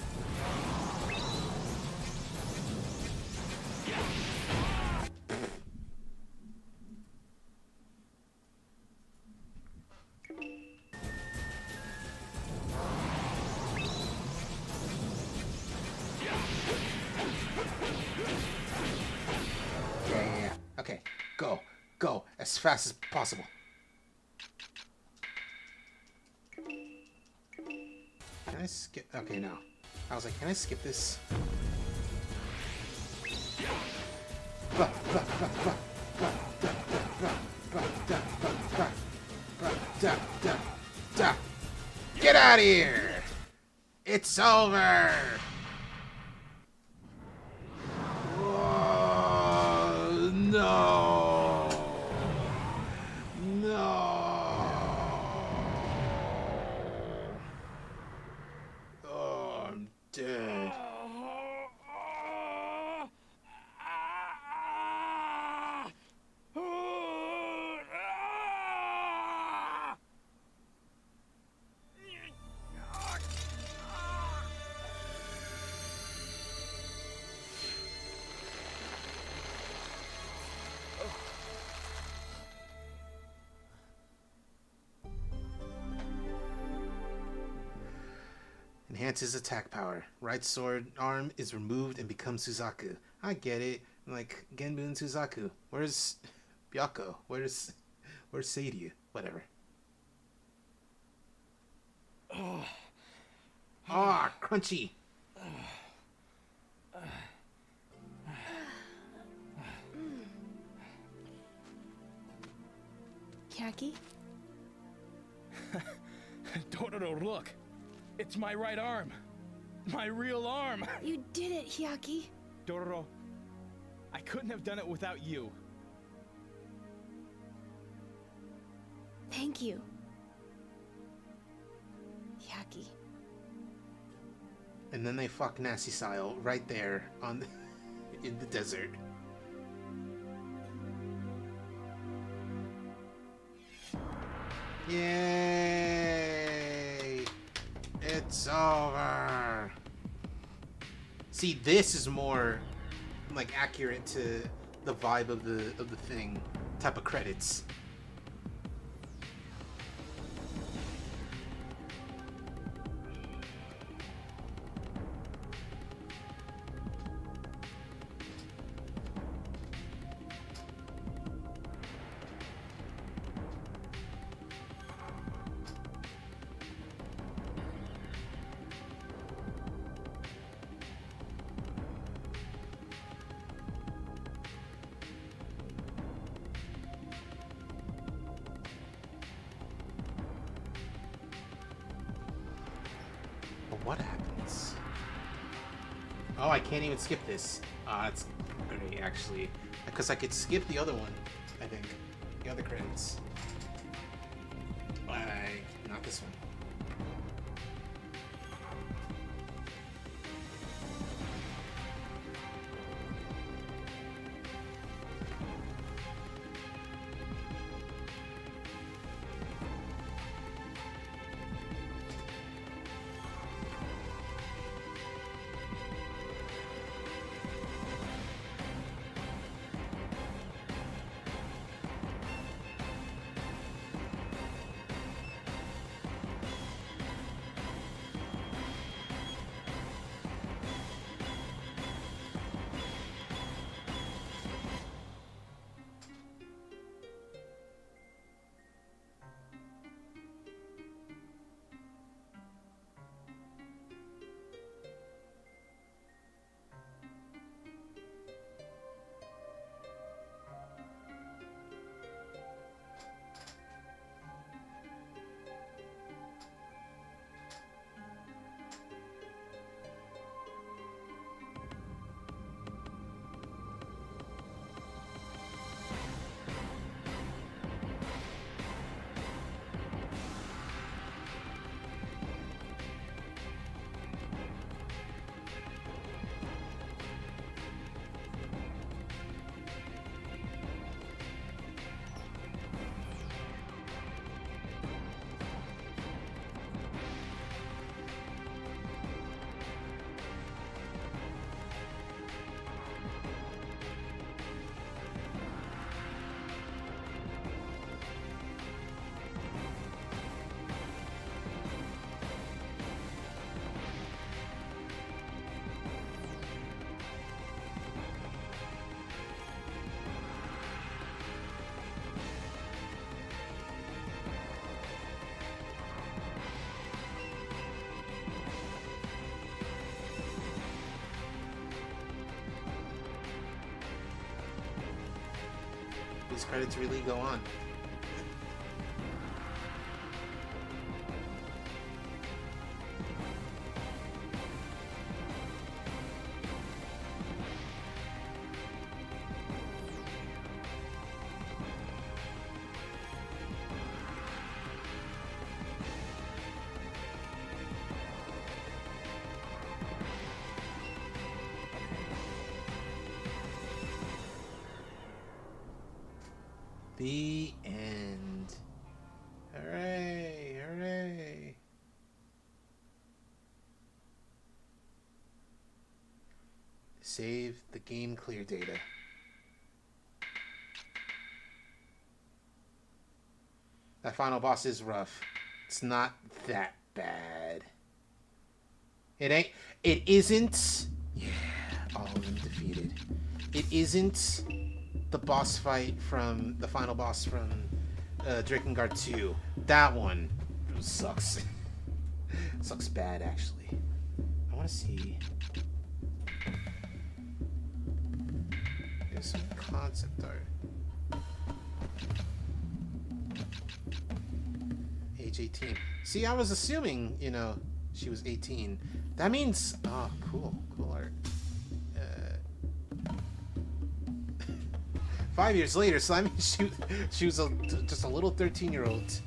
Yeah. Okay, go as fast as possible. Can I skip? Okay, no. I was like, can I skip this? Get out of here! It's over! Oh, no! No! Oh, I'm dead. Enhances attack power. Right sword arm is removed and becomes Suzaku. I get it. Like Genbun Suzaku. Where's Byako? Where's Seiryu? Whatever. Ah, crunchy. Hyaki? Dororo, look! It's my right arm! My real arm! You did it, Hyaki. Dororo, I couldn't have done it without you. Thank you. Hyaki. And then they fuck nasty style right there on in the desert. Yay! It's over. See, this is more like accurate to the vibe of the thing type of credits. What happens? Oh, I can't even skip this. That's great, actually. Because I could skip the other one, I think. The other credits. But not this one. These credits really go on. The end. Hooray! Hooray! Save the game clear data. That final boss is rough. It's not that bad. It isn't. Yeah, all of them defeated. It isn't the boss fight from the final boss from Drakengard 2. That one sucks. Sucks bad, actually. I want to see. There's some concept art. Age 18. See, I was assuming, you know, she was 18. That means, oh, cool art. 5 years later, so I mean, she was just a little 13-year-old.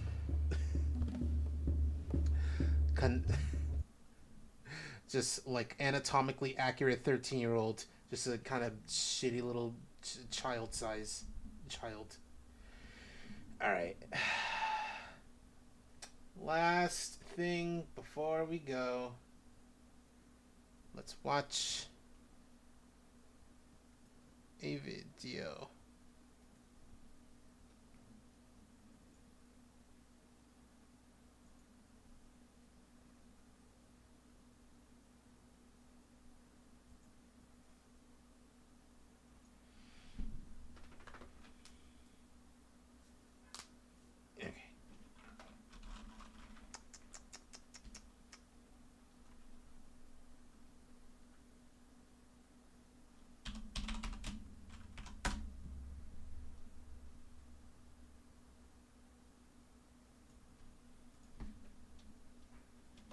Just like anatomically accurate 13-year-old, just a kind of shitty little child-size child. All right. Last thing before we go. Let's watch a video.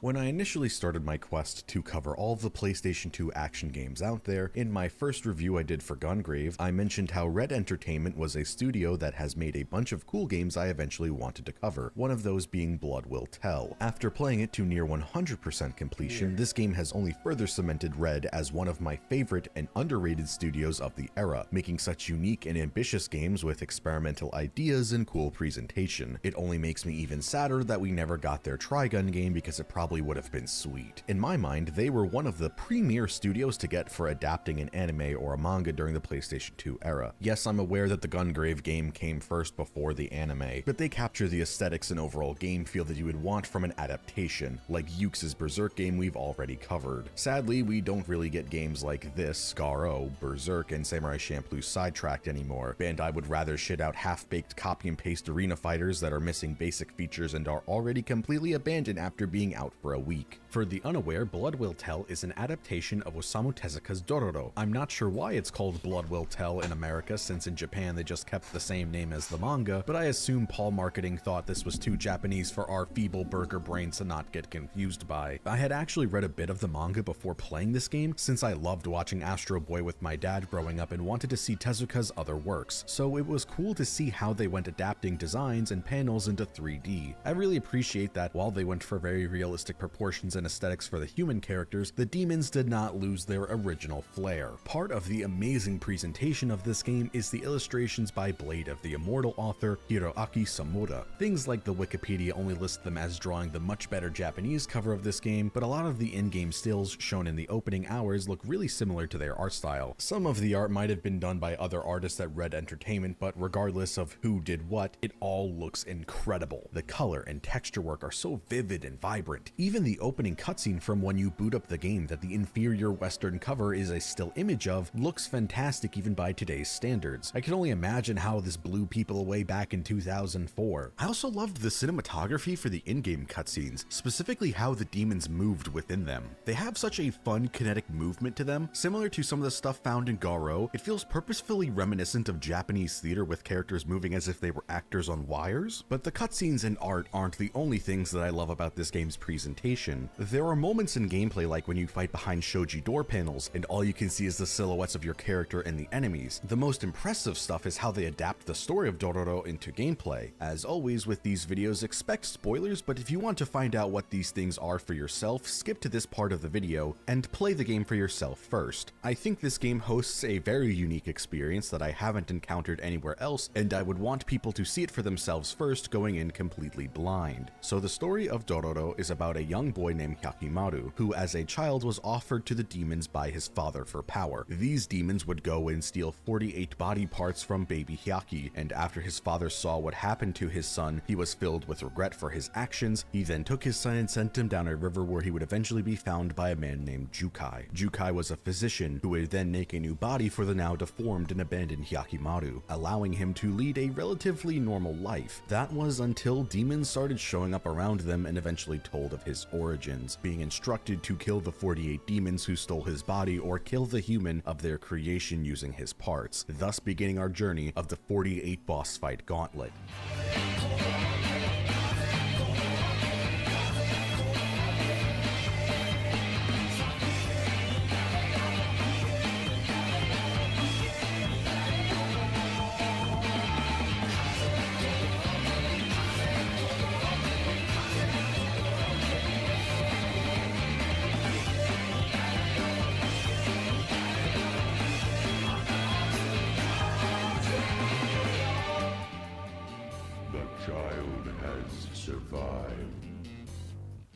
When I initially started my quest to cover all of the PlayStation 2 action games out there, in my first review I did for Gungrave, I mentioned how Red Entertainment was a studio that has made a bunch of cool games I eventually wanted to cover, one of those being Blood Will Tell. After playing it to near 100% completion, this game has only further cemented Red as one of my favorite and underrated studios of the era, making such unique and ambitious games with experimental ideas and cool presentation. It only makes me even sadder that we never got their Trigun game because it probably would have been sweet. In my mind, they were one of the premier studios to get for adapting an anime or a manga during the PlayStation 2 era. Yes, I'm aware that the Gungrave game came first before the anime, but they capture the aesthetics and overall game feel that you would want from an adaptation, like Yuke's Berserk game we've already covered. Sadly, we don't really get games like this, Garo, Berserk, and Samurai Champloo Sidetracked anymore. Bandai would rather shit out half-baked copy and paste arena fighters that are missing basic features and are already completely abandoned after being out for a week. For the unaware, Blood Will Tell is an adaptation of Osamu Tezuka's Dororo. I'm not sure why it's called Blood Will Tell in America, since in Japan they just kept the same name as the manga, but I assume Paul Marketing thought this was too Japanese for our feeble burger brains to not get confused by. I had actually read a bit of the manga before playing this game, since I loved watching Astro Boy with my dad growing up and wanted to see Tezuka's other works, so it was cool to see how they went adapting designs and panels into 3D. I really appreciate that while they went for very realistic proportions and aesthetics for the human characters, the demons did not lose their original flair. Part of the amazing presentation of this game is the illustrations by Blade of the Immortal author Hiroaki Samura. Things like the Wikipedia only list them as drawing the much better Japanese cover of this game, but a lot of the in-game stills shown in the opening hours look really similar to their art style. Some of the art might have been done by other artists at Red Entertainment, but regardless of who did what, it all looks incredible. The color and texture work are so vivid and vibrant. Even the opening cutscene from when you boot up the game that the inferior Western cover is a still image of looks fantastic even by today's standards. I can only imagine how this blew people away back in 2004. I also loved the cinematography for the in-game cutscenes, specifically how the demons moved within them. They have such a fun kinetic movement to them, similar to some of the stuff found in Garo. It feels purposefully reminiscent of Japanese theater with characters moving as if they were actors on wires. But the cutscenes and art aren't the only things that I love about this game's presentation. There are moments in gameplay like when you fight behind shoji door panels and all you can see is the silhouettes of your character and the enemies. The most impressive stuff is how they adapt the story of Dororo into gameplay. As always with these videos, expect spoilers, but if you want to find out what these things are for yourself, skip to this part of the video and play the game for yourself first. I think this game hosts a very unique experience that I haven't encountered anywhere else, and I would want people to see it for themselves first, going in completely blind. So the story of Dororo is about a young boy named Hyakimaru, who as a child was offered to the demons by his father for power. These demons would go and steal 48 body parts from baby Hyaki, and after his father saw what happened to his son, he was filled with regret for his actions. He then took his son and sent him down a river where he would eventually be found by a man named Jukai. Jukai was a physician who would then make a new body for the now deformed and abandoned Hyakimaru, allowing him to lead a relatively normal life. That was until demons started showing up around them and eventually told of his origins, being instructed to kill the 48 demons who stole his body or kill the human of their creation using his parts, thus beginning our journey of the 48 boss fight gauntlet.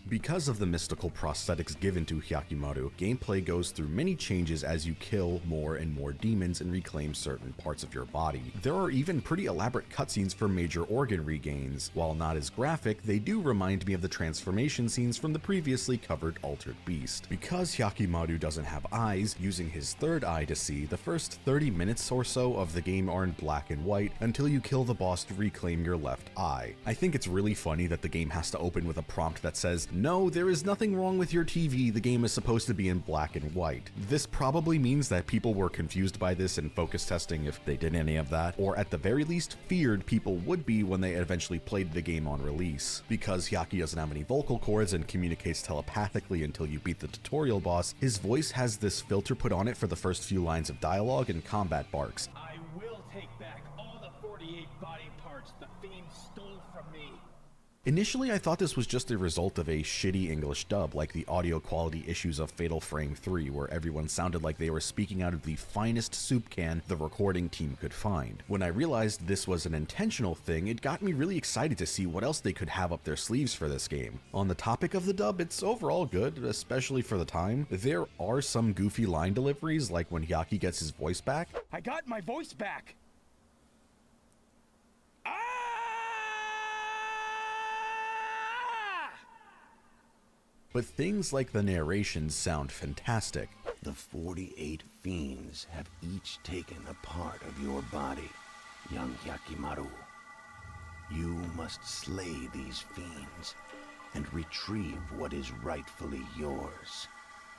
Because of the mystical prosthetics given to Hyakimaru, gameplay goes through many changes as you kill more and more demons and reclaim certain parts of your body. There are even pretty elaborate cutscenes for major organ regains. While not as graphic, they do remind me of the transformation scenes from the previously covered Altered Beast. Because Hyakimaru doesn't have eyes, using his third eye to see, the first 30 minutes or so of the game are in black and white until you kill the boss to reclaim your left eye. I think it's really funny that the game has to open with a prompt that says, "No, there is nothing wrong with your TV, the game is supposed to be in black and white." This probably means that people were confused by this in focus testing if they did any of that, or at the very least feared people would be when they eventually played the game on release. Because Hyaki doesn't have any vocal cords and communicates telepathically until you beat the tutorial boss, his voice has this filter put on it for the first few lines of dialogue and combat barks. I will take back all the 48 body parts the fiend stole from me. Initially, I thought this was just a result of a shitty English dub, like the audio quality issues of Fatal Frame 3, where everyone sounded like they were speaking out of the finest soup can the recording team could find. When I realized this was an intentional thing, it got me really excited to see what else they could have up their sleeves for this game. On the topic of the dub, it's overall good, especially for the time. There are some goofy line deliveries, like when Hyaki gets his voice back. I got my voice back! But things like the narrations sound fantastic. The 48 fiends have each taken a part of your body, young Hyakimaru. You must slay these fiends and retrieve what is rightfully yours.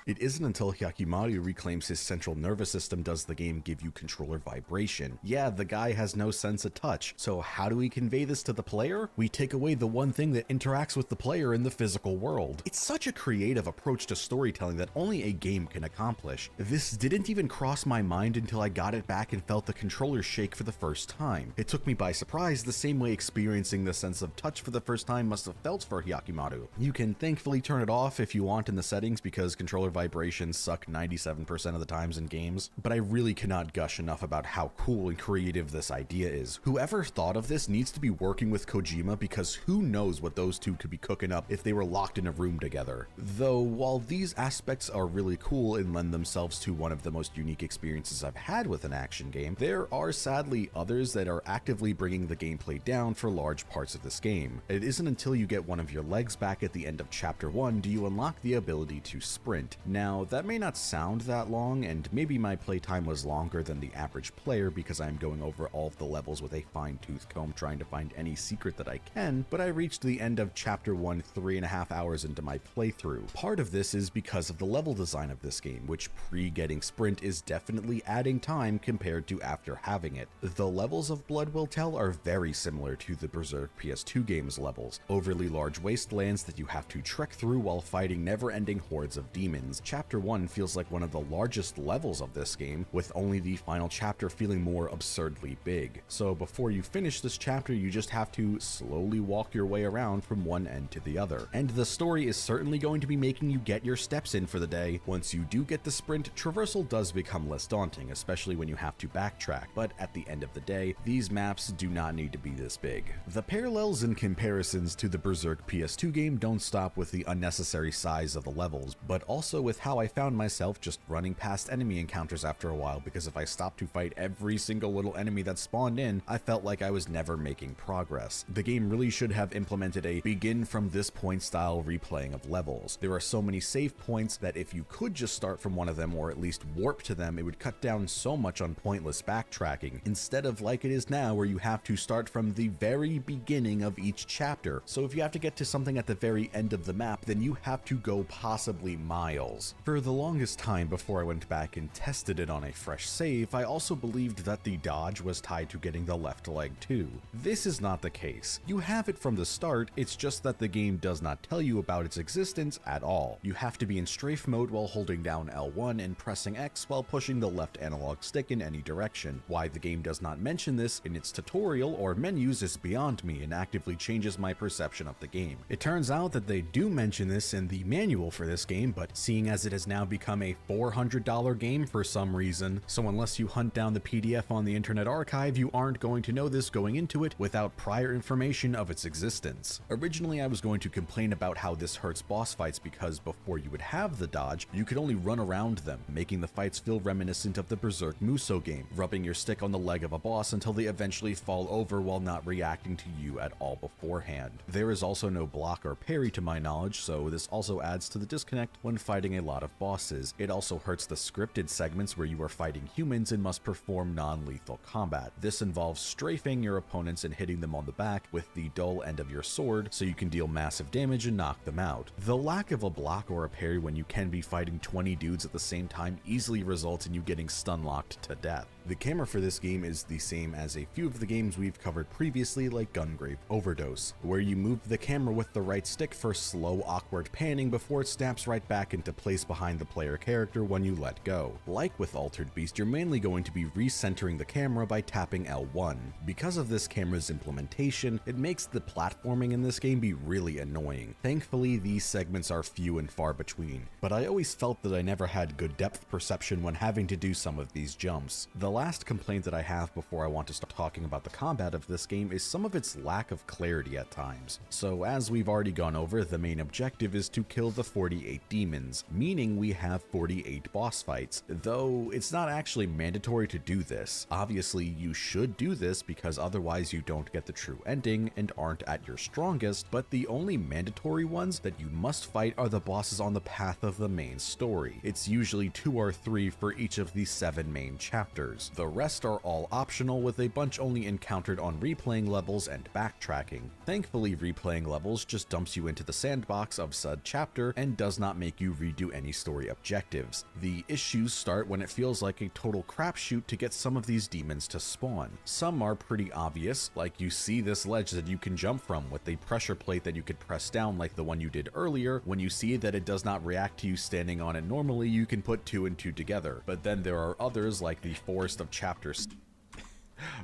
It isn't until Hyakimaru reclaims his central nervous system does the game give you controller vibration. Yeah, the guy has no sense of touch, so how do we convey this to the player? We take away the one thing that interacts with the player in the physical world. It's such a creative approach to storytelling that only a game can accomplish. This didn't even cross my mind until I got it back and felt the controller shake for the first time. It took me by surprise, the same way experiencing the sense of touch for the first time must have felt for Hyakimaru. You can thankfully turn it off if you want in the settings because controller controller vibrations suck 97% of the times in games, but I really cannot gush enough about how cool and creative this idea is. Whoever thought of this needs to be working with Kojima, because who knows what those two could be cooking up if they were locked in a room together. Though, while these aspects are really cool and lend themselves to one of the most unique experiences I've had with an action game, there are sadly others that are actively bringing the gameplay down for large parts of this game. It isn't until you get one of your legs back at the end of Chapter 1 do you unlock the ability to sprint. Now, that may not sound that long, and maybe my playtime was longer than the average player because I'm going over all of the levels with a fine-tooth comb trying to find any secret that I can, but I reached the end of Chapter 1 3.5 hours into my playthrough. Part of this is because of the level design of this game, which pre-getting sprint is definitely adding time compared to after having it. The levels of Blood Will Tell are very similar to the Berserk PS2 game's levels, overly large wastelands that you have to trek through while fighting never-ending hordes of demons. Chapter 1 feels like one of the largest levels of this game, with only the final chapter feeling more absurdly big. So before you finish this chapter, you just have to slowly walk your way around from one end to the other. And the story is certainly going to be making you get your steps in for the day. Once you do get the sprint, traversal does become less daunting, especially when you have to backtrack, but at the end of the day, these maps do not need to be this big. The parallels and comparisons to the Berserk PS2 game don't stop with the unnecessary size of the levels, but also with how I found myself just running past enemy encounters after a while, because if I stopped to fight every single little enemy that spawned in, I felt like I was never making progress. The game really should have implemented a begin from this point style replaying of levels. There are so many save points that if you could just start from one of them or at least warp to them, it would cut down so much on pointless backtracking, instead of like it is now where you have to start from the very beginning of each chapter. So if you have to get to something at the very end of the map, then you have to go possibly miles. For the longest time before I went back and tested it on a fresh save, I also believed that the dodge was tied to getting the left leg too. This is not the case. You have it from the start, it's just that the game does not tell you about its existence at all. You have to be in strafe mode while holding down L1 and pressing X while pushing the left analog stick in any direction. Why the game does not mention this in its tutorial or menus is beyond me and actively changes my perception of the game. It turns out that they do mention this in the manual for this game, but seeing as it has now become a $400 game for some reason, so unless you hunt down the PDF on the Internet Archive, you aren't going to know this going into it without prior information of its existence. Originally, I was going to complain about how this hurts boss fights because before you would have the dodge, you could only run around them, making the fights feel reminiscent of the Berserk Musou game, rubbing your stick on the leg of a boss until they eventually fall over while not reacting to you at all beforehand. There is also no block or parry to my knowledge, so this also adds to the disconnect when fighting a lot of bosses. It also hurts the scripted segments where you are fighting humans and must perform non-lethal combat. This involves strafing your opponents and hitting them on the back with the dull end of your sword so you can deal massive damage and knock them out. The lack of a block or a parry when you can be fighting 20 dudes at the same time easily results in you getting stun locked to death. The camera for this game is the same as a few of the games we've covered previously, like Gungrave Overdose, where you move the camera with the right stick for slow, awkward panning before it snaps right back into place behind the player character when you let go. Like with Altered Beast, you're mainly going to be recentering the camera by tapping L1. Because of this camera's implementation, it makes the platforming in this game be really annoying. Thankfully, these segments are few and far between, but I always felt that I never had good depth perception when having to do some of these jumps. The last complaint that I have before I want to start talking about the combat of this game is some of its lack of clarity at times. So as we've already gone over, the main objective is to kill the 48 demons, meaning we have 48 boss fights, though it's not actually mandatory to do this. Obviously, you should do this because otherwise you don't get the true ending and aren't at your strongest, but the only mandatory ones that you must fight are the bosses on the path of the main story. It's usually 2 or 3 for each of the 7 main chapters. The rest are all optional, with a bunch only encountered on replaying levels and backtracking. Thankfully, replaying levels just dumps you into the sandbox of said chapter and does not make you redo any story objectives. The issues start when it feels like a total crapshoot to get some of these demons to spawn. Some are pretty obvious, like you see this ledge that you can jump from with a pressure plate that you could press down like the one you did earlier. When you see that it does not react to you standing on it normally, you can put 2 and 2 together. But then there are others like the Forest of Chapters.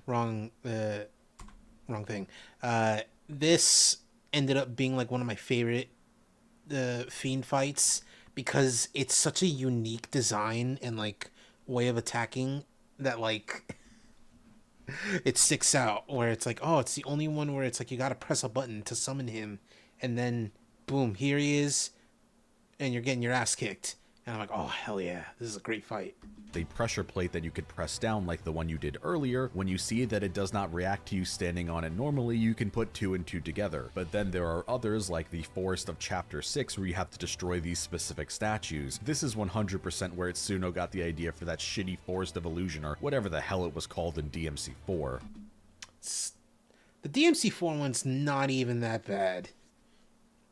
Wrong thing. This ended up being like one of my favorite Fiend fights because it's such a unique design and like way of attacking that like it sticks out, where it's like, oh, it's the only one where it's like you gotta press a button to summon him, and then boom, here he is, and you're getting your ass kicked. And I'm like, oh, hell yeah, this is a great fight. A pressure plate that you could press down like the one you did earlier. When you see that it does not react to you standing on it normally, you can put 2 and 2 together. But then there are others like the Forest of Chapter 6 where you have to destroy these specific statues. This is 100% where Itsuno got the idea for that shitty Forest of Illusion, or whatever the hell it was called in DMC4. The DMC4 one's not even that bad.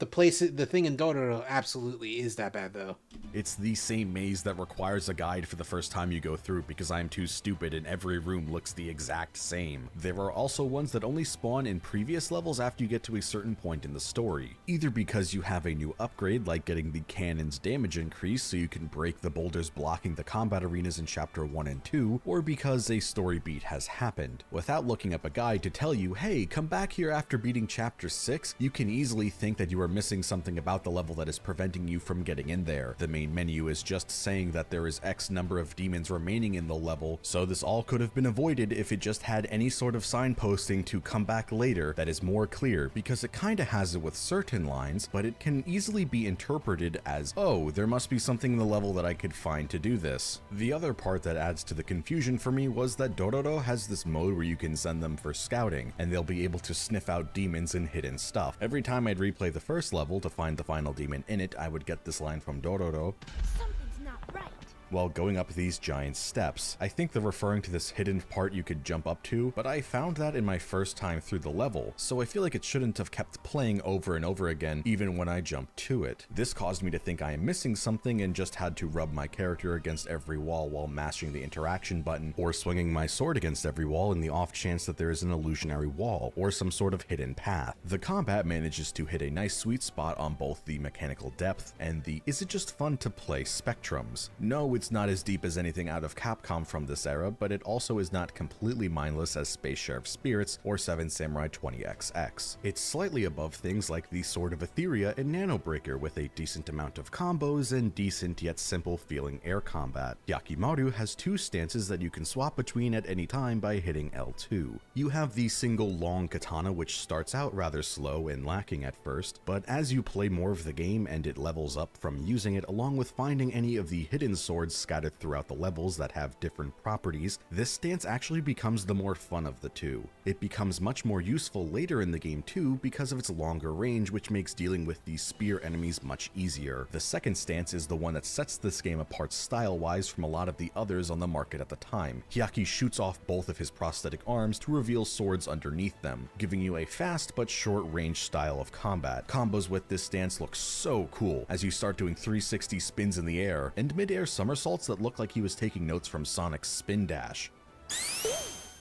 The thing in Dororo absolutely is that bad, though. It's the same maze that requires a guide for the first time you go through because I'm too stupid and every room looks the exact same. There are also ones that only spawn in previous levels after you get to a certain point in the story. Either because you have a new upgrade like getting the cannon's damage increase so you can break the boulders blocking the combat arenas in Chapter 1 and 2, or because a story beat has happened. Without looking up a guide to tell you, hey, come back here after beating Chapter 6, you can easily think that you are missing something about the level that is preventing you from getting in there. The main menu is just saying that there is X number of demons remaining in the level, so this all could have been avoided if it just had any sort of signposting to come back later that is more clear, because it kinda has it with certain lines, but it can easily be interpreted as, oh, there must be something in the level that I could find to do this. The other part that adds to the confusion for me was that Dororo has this mode where you can send them for scouting, and they'll be able to sniff out demons and hidden stuff. Every time I'd replay the first level to find the final demon in it, I would get this line from Dororo. Something's not right. While going up these giant steps. I think they're referring to this hidden part you could jump up to, but I found that in my first time through the level, so I feel like it shouldn't have kept playing over and over again even when I jumped to it. This caused me to think I am missing something and just had to rub my character against every wall while mashing the interaction button, or swinging my sword against every wall in the off chance that there is an illusionary wall, or some sort of hidden path. The combat manages to hit a nice sweet spot on both the mechanical depth and the is it just fun to play spectrums. No, it's not as deep as anything out of Capcom from this era, but it also is not completely mindless as Space Sheriff Spirits or 7 Samurai 20XX. It's slightly above things like the Sword of Etheria and Nano Breaker with a decent amount of combos and decent yet simple feeling air combat. Yakimaru has 2 stances that you can swap between at any time by hitting L2. You have the single long katana which starts out rather slow and lacking at first, but as you play more of the game and it levels up from using it, along with finding any of the hidden swords scattered throughout the levels that have different properties, this stance actually becomes the more fun of the two. It becomes much more useful later in the game too because of its longer range, which makes dealing with these spear enemies much easier. The second stance is the one that sets this game apart style-wise from a lot of the others on the market at the time. Hyaki shoots off both of his prosthetic arms to reveal swords underneath them, giving you a fast but short-range style of combat. Combos with this stance look so cool as you start doing 360 spins in the air and mid-air somersaults that look like he was taking notes from Sonic's Spin Dash.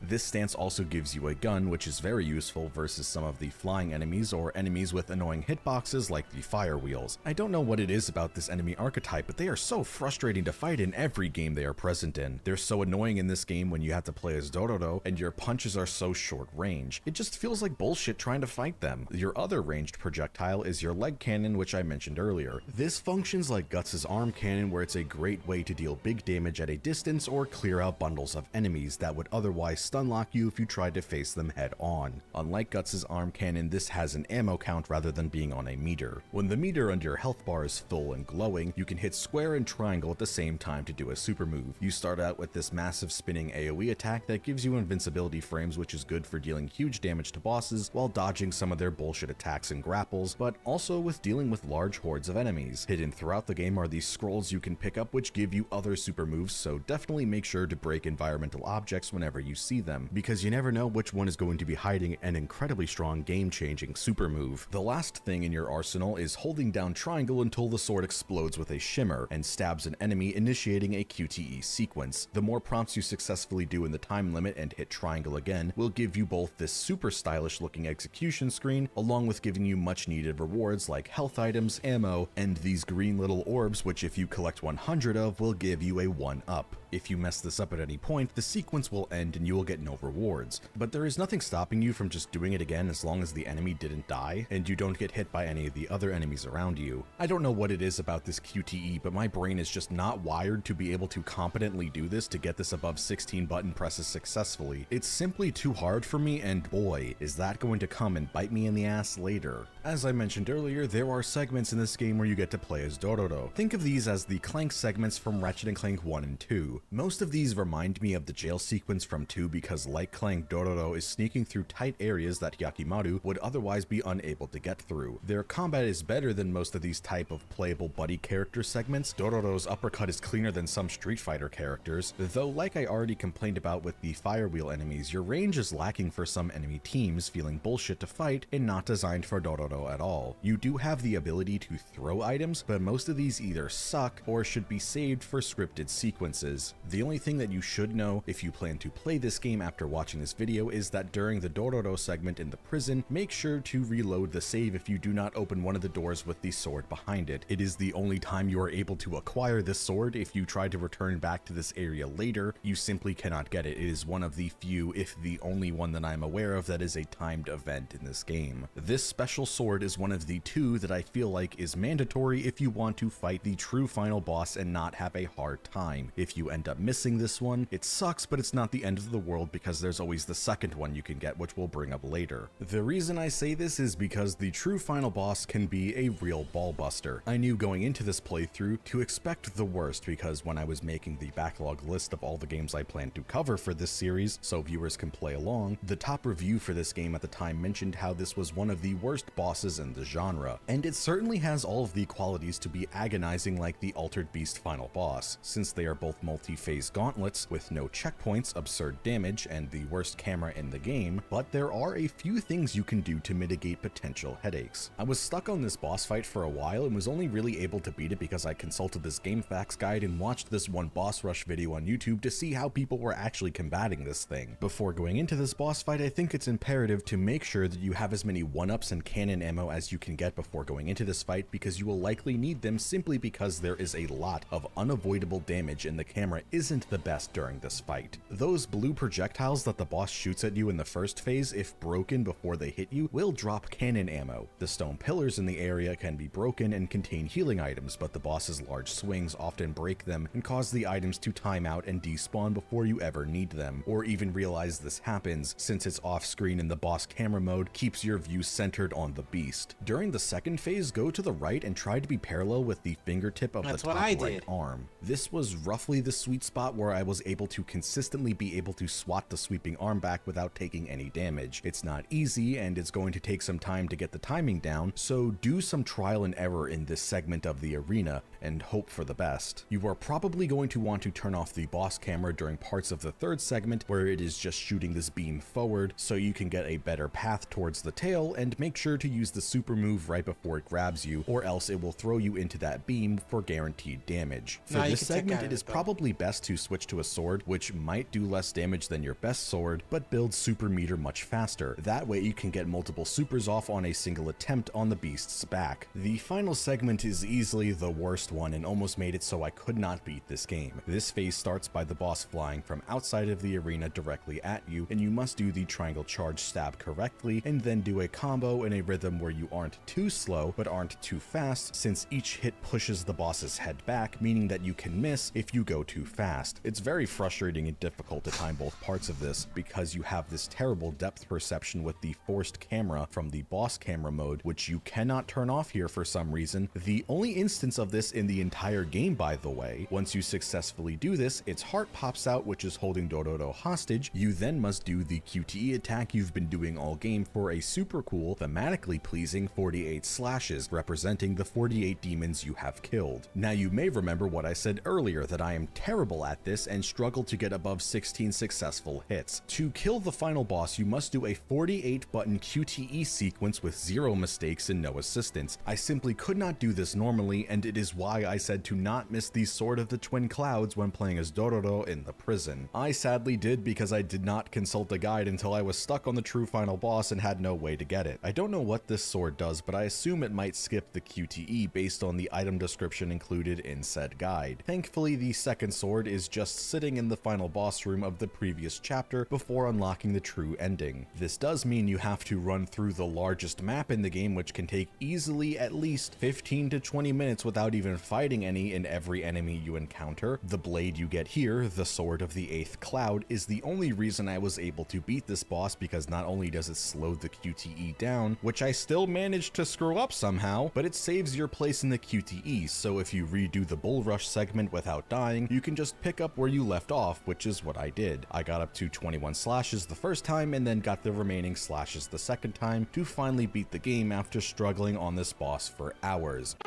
This stance also gives you a gun, which is very useful versus some of the flying enemies or enemies with annoying hitboxes like the fire wheels. I don't know what it is about this enemy archetype, but they are so frustrating to fight in every game they are present in. They're so annoying in this game when you have to play as Dororo, and your punches are so short range. It just feels like bullshit trying to fight them. Your other ranged projectile is your leg cannon, which I mentioned earlier. This functions like Guts' arm cannon, where it's a great way to deal big damage at a distance or clear out bundles of enemies that would otherwise stun-lock you if you tried to face them head on. Unlike Guts' arm cannon, this has an ammo count rather than being on a meter. When the meter under your health bar is full and glowing, you can hit square and triangle at the same time to do a super move. You start out with this massive spinning AoE attack that gives you invincibility frames, which is good for dealing huge damage to bosses while dodging some of their bullshit attacks and grapples, but also with dealing with large hordes of enemies. Hidden throughout the game are these scrolls you can pick up which give you other super moves, so definitely make sure to break environmental objects whenever you see them, because you never know which one is going to be hiding an incredibly strong game-changing super move. The last thing in your arsenal is holding down triangle until the sword explodes with a shimmer and stabs an enemy, initiating a QTE sequence. The more prompts you successfully do in the time limit and hit triangle again will give you both this super stylish looking execution screen, along with giving you much needed rewards like health items, ammo, and these green little orbs which if you collect 100 of will give you a 1-up. If you mess this up at any point, the sequence will end and you will get get no rewards. But there is nothing stopping you from just doing it again as long as the enemy didn't die, and you don't get hit by any of the other enemies around you. I don't know what it is about this QTE, but my brain is just not wired to be able to competently do this to get this above 16 button presses successfully. It's simply too hard for me, and boy, is that going to come and bite me in the ass later. As I mentioned earlier, there are segments in this game where you get to play as Dororo. Think of these as the Clank segments from Ratchet & Clank 1 and 2. Most of these remind me of the jail sequence from 2 because like Clank, Dororo is sneaking through tight areas that Yakimaru would otherwise be unable to get through. Their combat is better than most of these type of playable buddy character segments. Dororo's uppercut is cleaner than some Street Fighter characters, though like I already complained about with the Firewheel enemies, your range is lacking for some enemy teams, feeling bullshit to fight and not designed for Dororo at all. You do have the ability to throw items, but most of these either suck or should be saved for scripted sequences. The only thing that you should know if you plan to play this game after watching this video is that during the Dororo segment in the prison, make sure to reload the save if you do not open one of the doors with the sword behind it. It is the only time you are able to acquire this sword. If you try to return back to this area later, you simply cannot get it. It is one of the few, if the only one that I'm aware of, that is a timed event in this game. This special sword is one of the two that I feel like is mandatory if you want to fight the true final boss and not have a hard time. If you end up missing this one, it sucks, but it's not the end of the world because there's always the second one you can get, which we'll bring up later. The reason I say this is because the true final boss can be a real ballbuster. I knew going into this playthrough to expect the worst because when I was making the backlog list of all the games I plan to cover for this series so viewers can play along, the top review for this game at the time mentioned how this was one of the worst bosses in the genre, and it certainly has all of the qualities to be agonizing like the Altered Beast final boss, since they are both multi-phase gauntlets with no checkpoints, absurd damage, and the worst camera in the game, but there are a few things you can do to mitigate potential headaches. I was stuck on this boss fight for a while and was only really able to beat it because I consulted this game facts guide and watched this one boss rush video on YouTube to see how people were actually combating this thing. Before going into this boss fight, I think it's imperative to make sure that you have as many 1-ups and cannon ammo as you can get before going into this fight because you will likely need them simply because there is a lot of unavoidable damage and the camera isn't the best during this fight. Those blue projectiles that the boss shoots at you in the first phase, if broken before they hit you, will drop cannon ammo. The stone pillars in the area can be broken and contain healing items, but the boss's large swings often break them and cause the items to time out and despawn before you ever need them, or even realize this happens, since it's off screen in the boss camera mode keeps your view centered on the beast. During the second phase, go to the right and try to be parallel with the fingertip of the top right arm. This was roughly the sweet spot where I was able to consistently be able to swat the sweeping arm back without taking any damage. It's not easy and it's going to take some time to get the timing down, so do some trial and error in this segment of the arena and hope for the best. You are probably going to want to turn off the boss camera during parts of the third segment where it is just shooting this beam forward so you can get a better path towards the tail, and make sure to use the super move right before it grabs you, or else it will throw you into that beam for guaranteed damage. For this segment, it is probably best to switch to a sword, which might do less damage than your best sword, but builds super meter much faster. That way you can get multiple supers off on a single attempt on the beast's back. The final segment is easily the worst one and almost made it so I could not beat this game. This phase starts by the boss flying from outside of the arena directly at you, and you must do the triangle charge stab correctly and then do a combo in a rhythm where you aren't too slow but aren't too fast, since each hit pushes the boss's head back, meaning that you can miss if you go too fast. It's very frustrating and difficult to time both parts of this because you have this terrible depth perception with the forced camera from the boss camera mode, which you cannot turn off here for some reason. The only instance of this in the entire game, by the way. Once you successfully do this, its heart pops out, which is holding Dororo hostage. You then must do the QTE attack you've been doing all game for a super cool, thematically pleasing 48 slashes, representing the 48 demons you have killed. Now you may remember what I said earlier, that I am terrible at this and struggle to get above 16 successful hits. To kill the final boss, you must do a 48 button QTE sequence with 0 mistakes and no assistance. I simply could not do this normally, and it is why I said to not miss the Sword of the Twin Clouds when playing as Dororo in the prison. I sadly did, because I did not consult a guide until I was stuck on the true final boss and had no way to get it. I don't know what this sword does, but I assume it might skip the QTE based on the item description included in said guide. Thankfully, the second sword is just sitting in the final boss room of the previous previous chapter before unlocking the true ending. This does mean you have to run through the largest map in the game, which can take easily at least 15 to 20 minutes without even fighting any in every enemy you encounter. The blade you get here, the Sword of the Eighth Cloud, is the only reason I was able to beat this boss, because not only does it slow the QTE down, which I still managed to screw up somehow, but it saves your place in the QTE, so if you redo the Bull Rush segment without dying, you can just pick up where you left off, which is what I did. I got up to 21 slashes the first time and then got the remaining slashes the second time to finally beat the game after struggling on this boss for hours.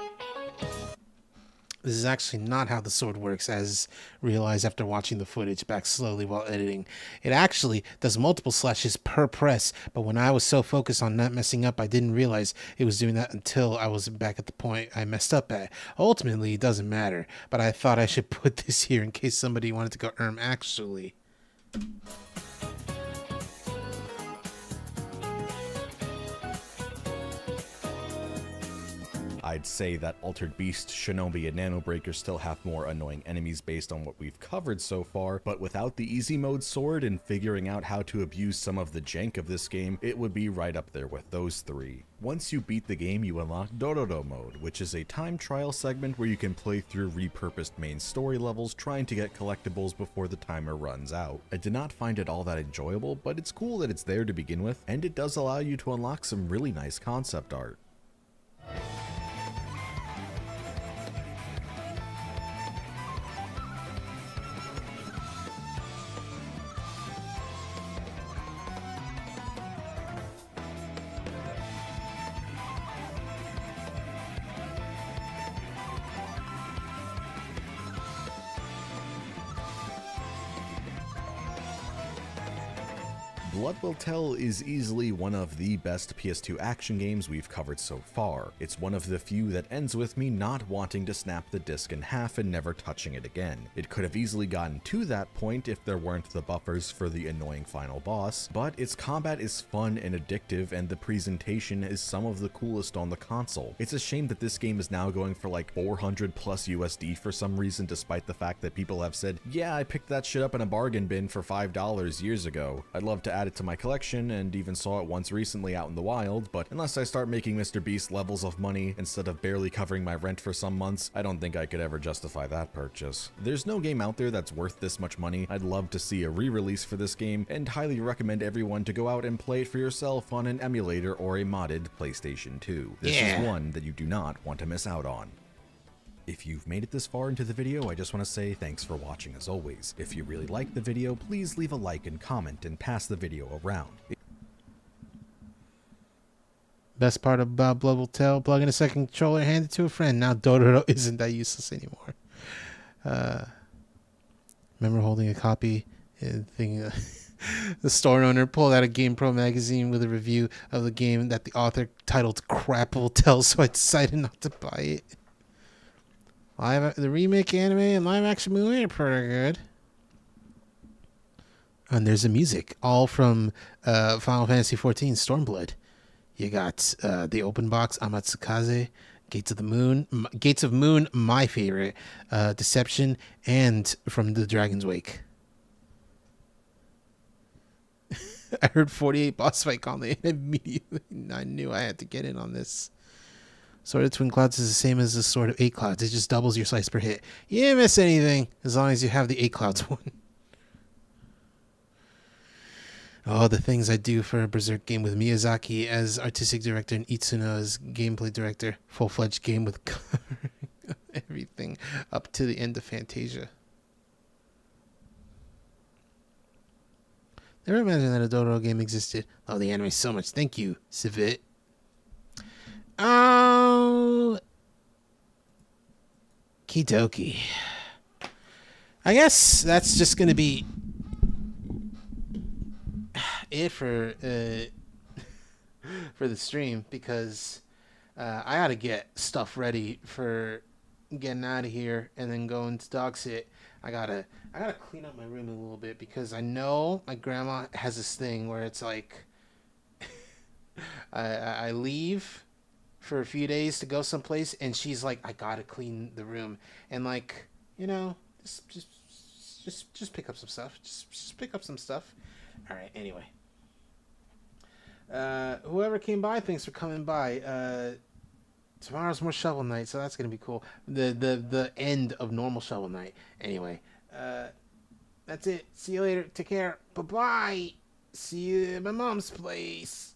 This is actually not how the sword works, as realized after watching the footage back slowly while editing. It actually does multiple slashes per press, but when I was so focused on not messing up, I didn't realize it was doing that until I was back at the point I messed up at. Ultimately, it doesn't matter, but I thought I should put this here in case somebody wanted to go, actually. I'd say that Altered Beast, Shinobi, and Nano Breaker still have more annoying enemies based on what we've covered so far, but without the easy mode sword and figuring out how to abuse some of the jank of this game, it would be right up there with those three. Once you beat the game, you unlock Dororo mode, which is a time trial segment where you can play through repurposed main story levels trying to get collectibles before the timer runs out. I did not find it all that enjoyable, but it's cool that it's there to begin with, and it does allow you to unlock some really nice concept art. Blood Will Tell is easily one of the best PS2 action games we've covered so far. It's one of the few that ends with me not wanting to snap the disc in half and never touching it again. It could have easily gotten to that point if there weren't the buffers for the annoying final boss, but its combat is fun and addictive, and the presentation is some of the coolest on the console. It's a shame that this game is now going for like 400 plus USD for some reason, despite the fact that people have said, yeah, I picked that shit up in a bargain bin for $5 years ago. I'd love to add it to my collection, and even saw it once recently out in the wild, but unless I start making Mr. Beast levels of money instead of barely covering my rent for some months, I don't think I could ever justify that purchase. There's no game out there that's worth this much money. I'd love to see a re-release for this game, and highly recommend everyone to go out and play it for yourself on an emulator or a modded PlayStation 2. This is one that you do not want to miss out on. If you've made it this far into the video, I just want to say thanks for watching as always. If you really liked the video, please leave a like and comment and pass the video around. Best part about Blood Will Tell, plug in a second controller, hand it to a friend. Now Dororo isn't that useless anymore. Remember holding a copy and thinking the store owner pulled out a GamePro magazine with a review of the game that the author titled Crap Will Tell, so I decided not to buy it. The remake anime and live action movie are pretty good. And there's the music, all from Final Fantasy XIV Stormblood. You got the open box Amatsukaze, Gates of Moon, my favorite, Deception, and from the Dragon's Wake. I heard 48 boss fight comment and immediately I knew I had to get in on this. Sword of Twin Clouds is the same as the Sword of Eight Clouds. It just doubles your slice per hit. You didn't miss anything as long as you have the Eight Clouds one. Oh, the things I do for a Berserk game with Miyazaki as artistic director and Itsuno as gameplay director. Full-fledged game with covering everything up to the end of Fantasia. Never imagined that a Dororo game existed. Love the anime so much. Thank you, CheezVT. Oh, Kidoki. I guess that's just going to be it for the stream, because I got to get stuff ready for getting out of here and then going to dog sit. I gotta clean up my room a little bit, because I know my grandma has this thing where it's like I leave for a few days to go someplace, and she's like, I gotta clean the room, and like, you know, just Just pick up some stuff. Just pick up some stuff. All right. Anyway, whoever came by, thanks for coming by. Tomorrow's more Shovel Night, so that's gonna be cool. The end of normal Shovel Night. Anyway, that's it. See you later. Take care. Bye bye. See you at my mom's place.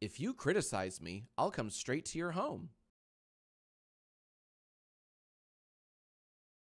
If you criticize me, I'll come straight to your home.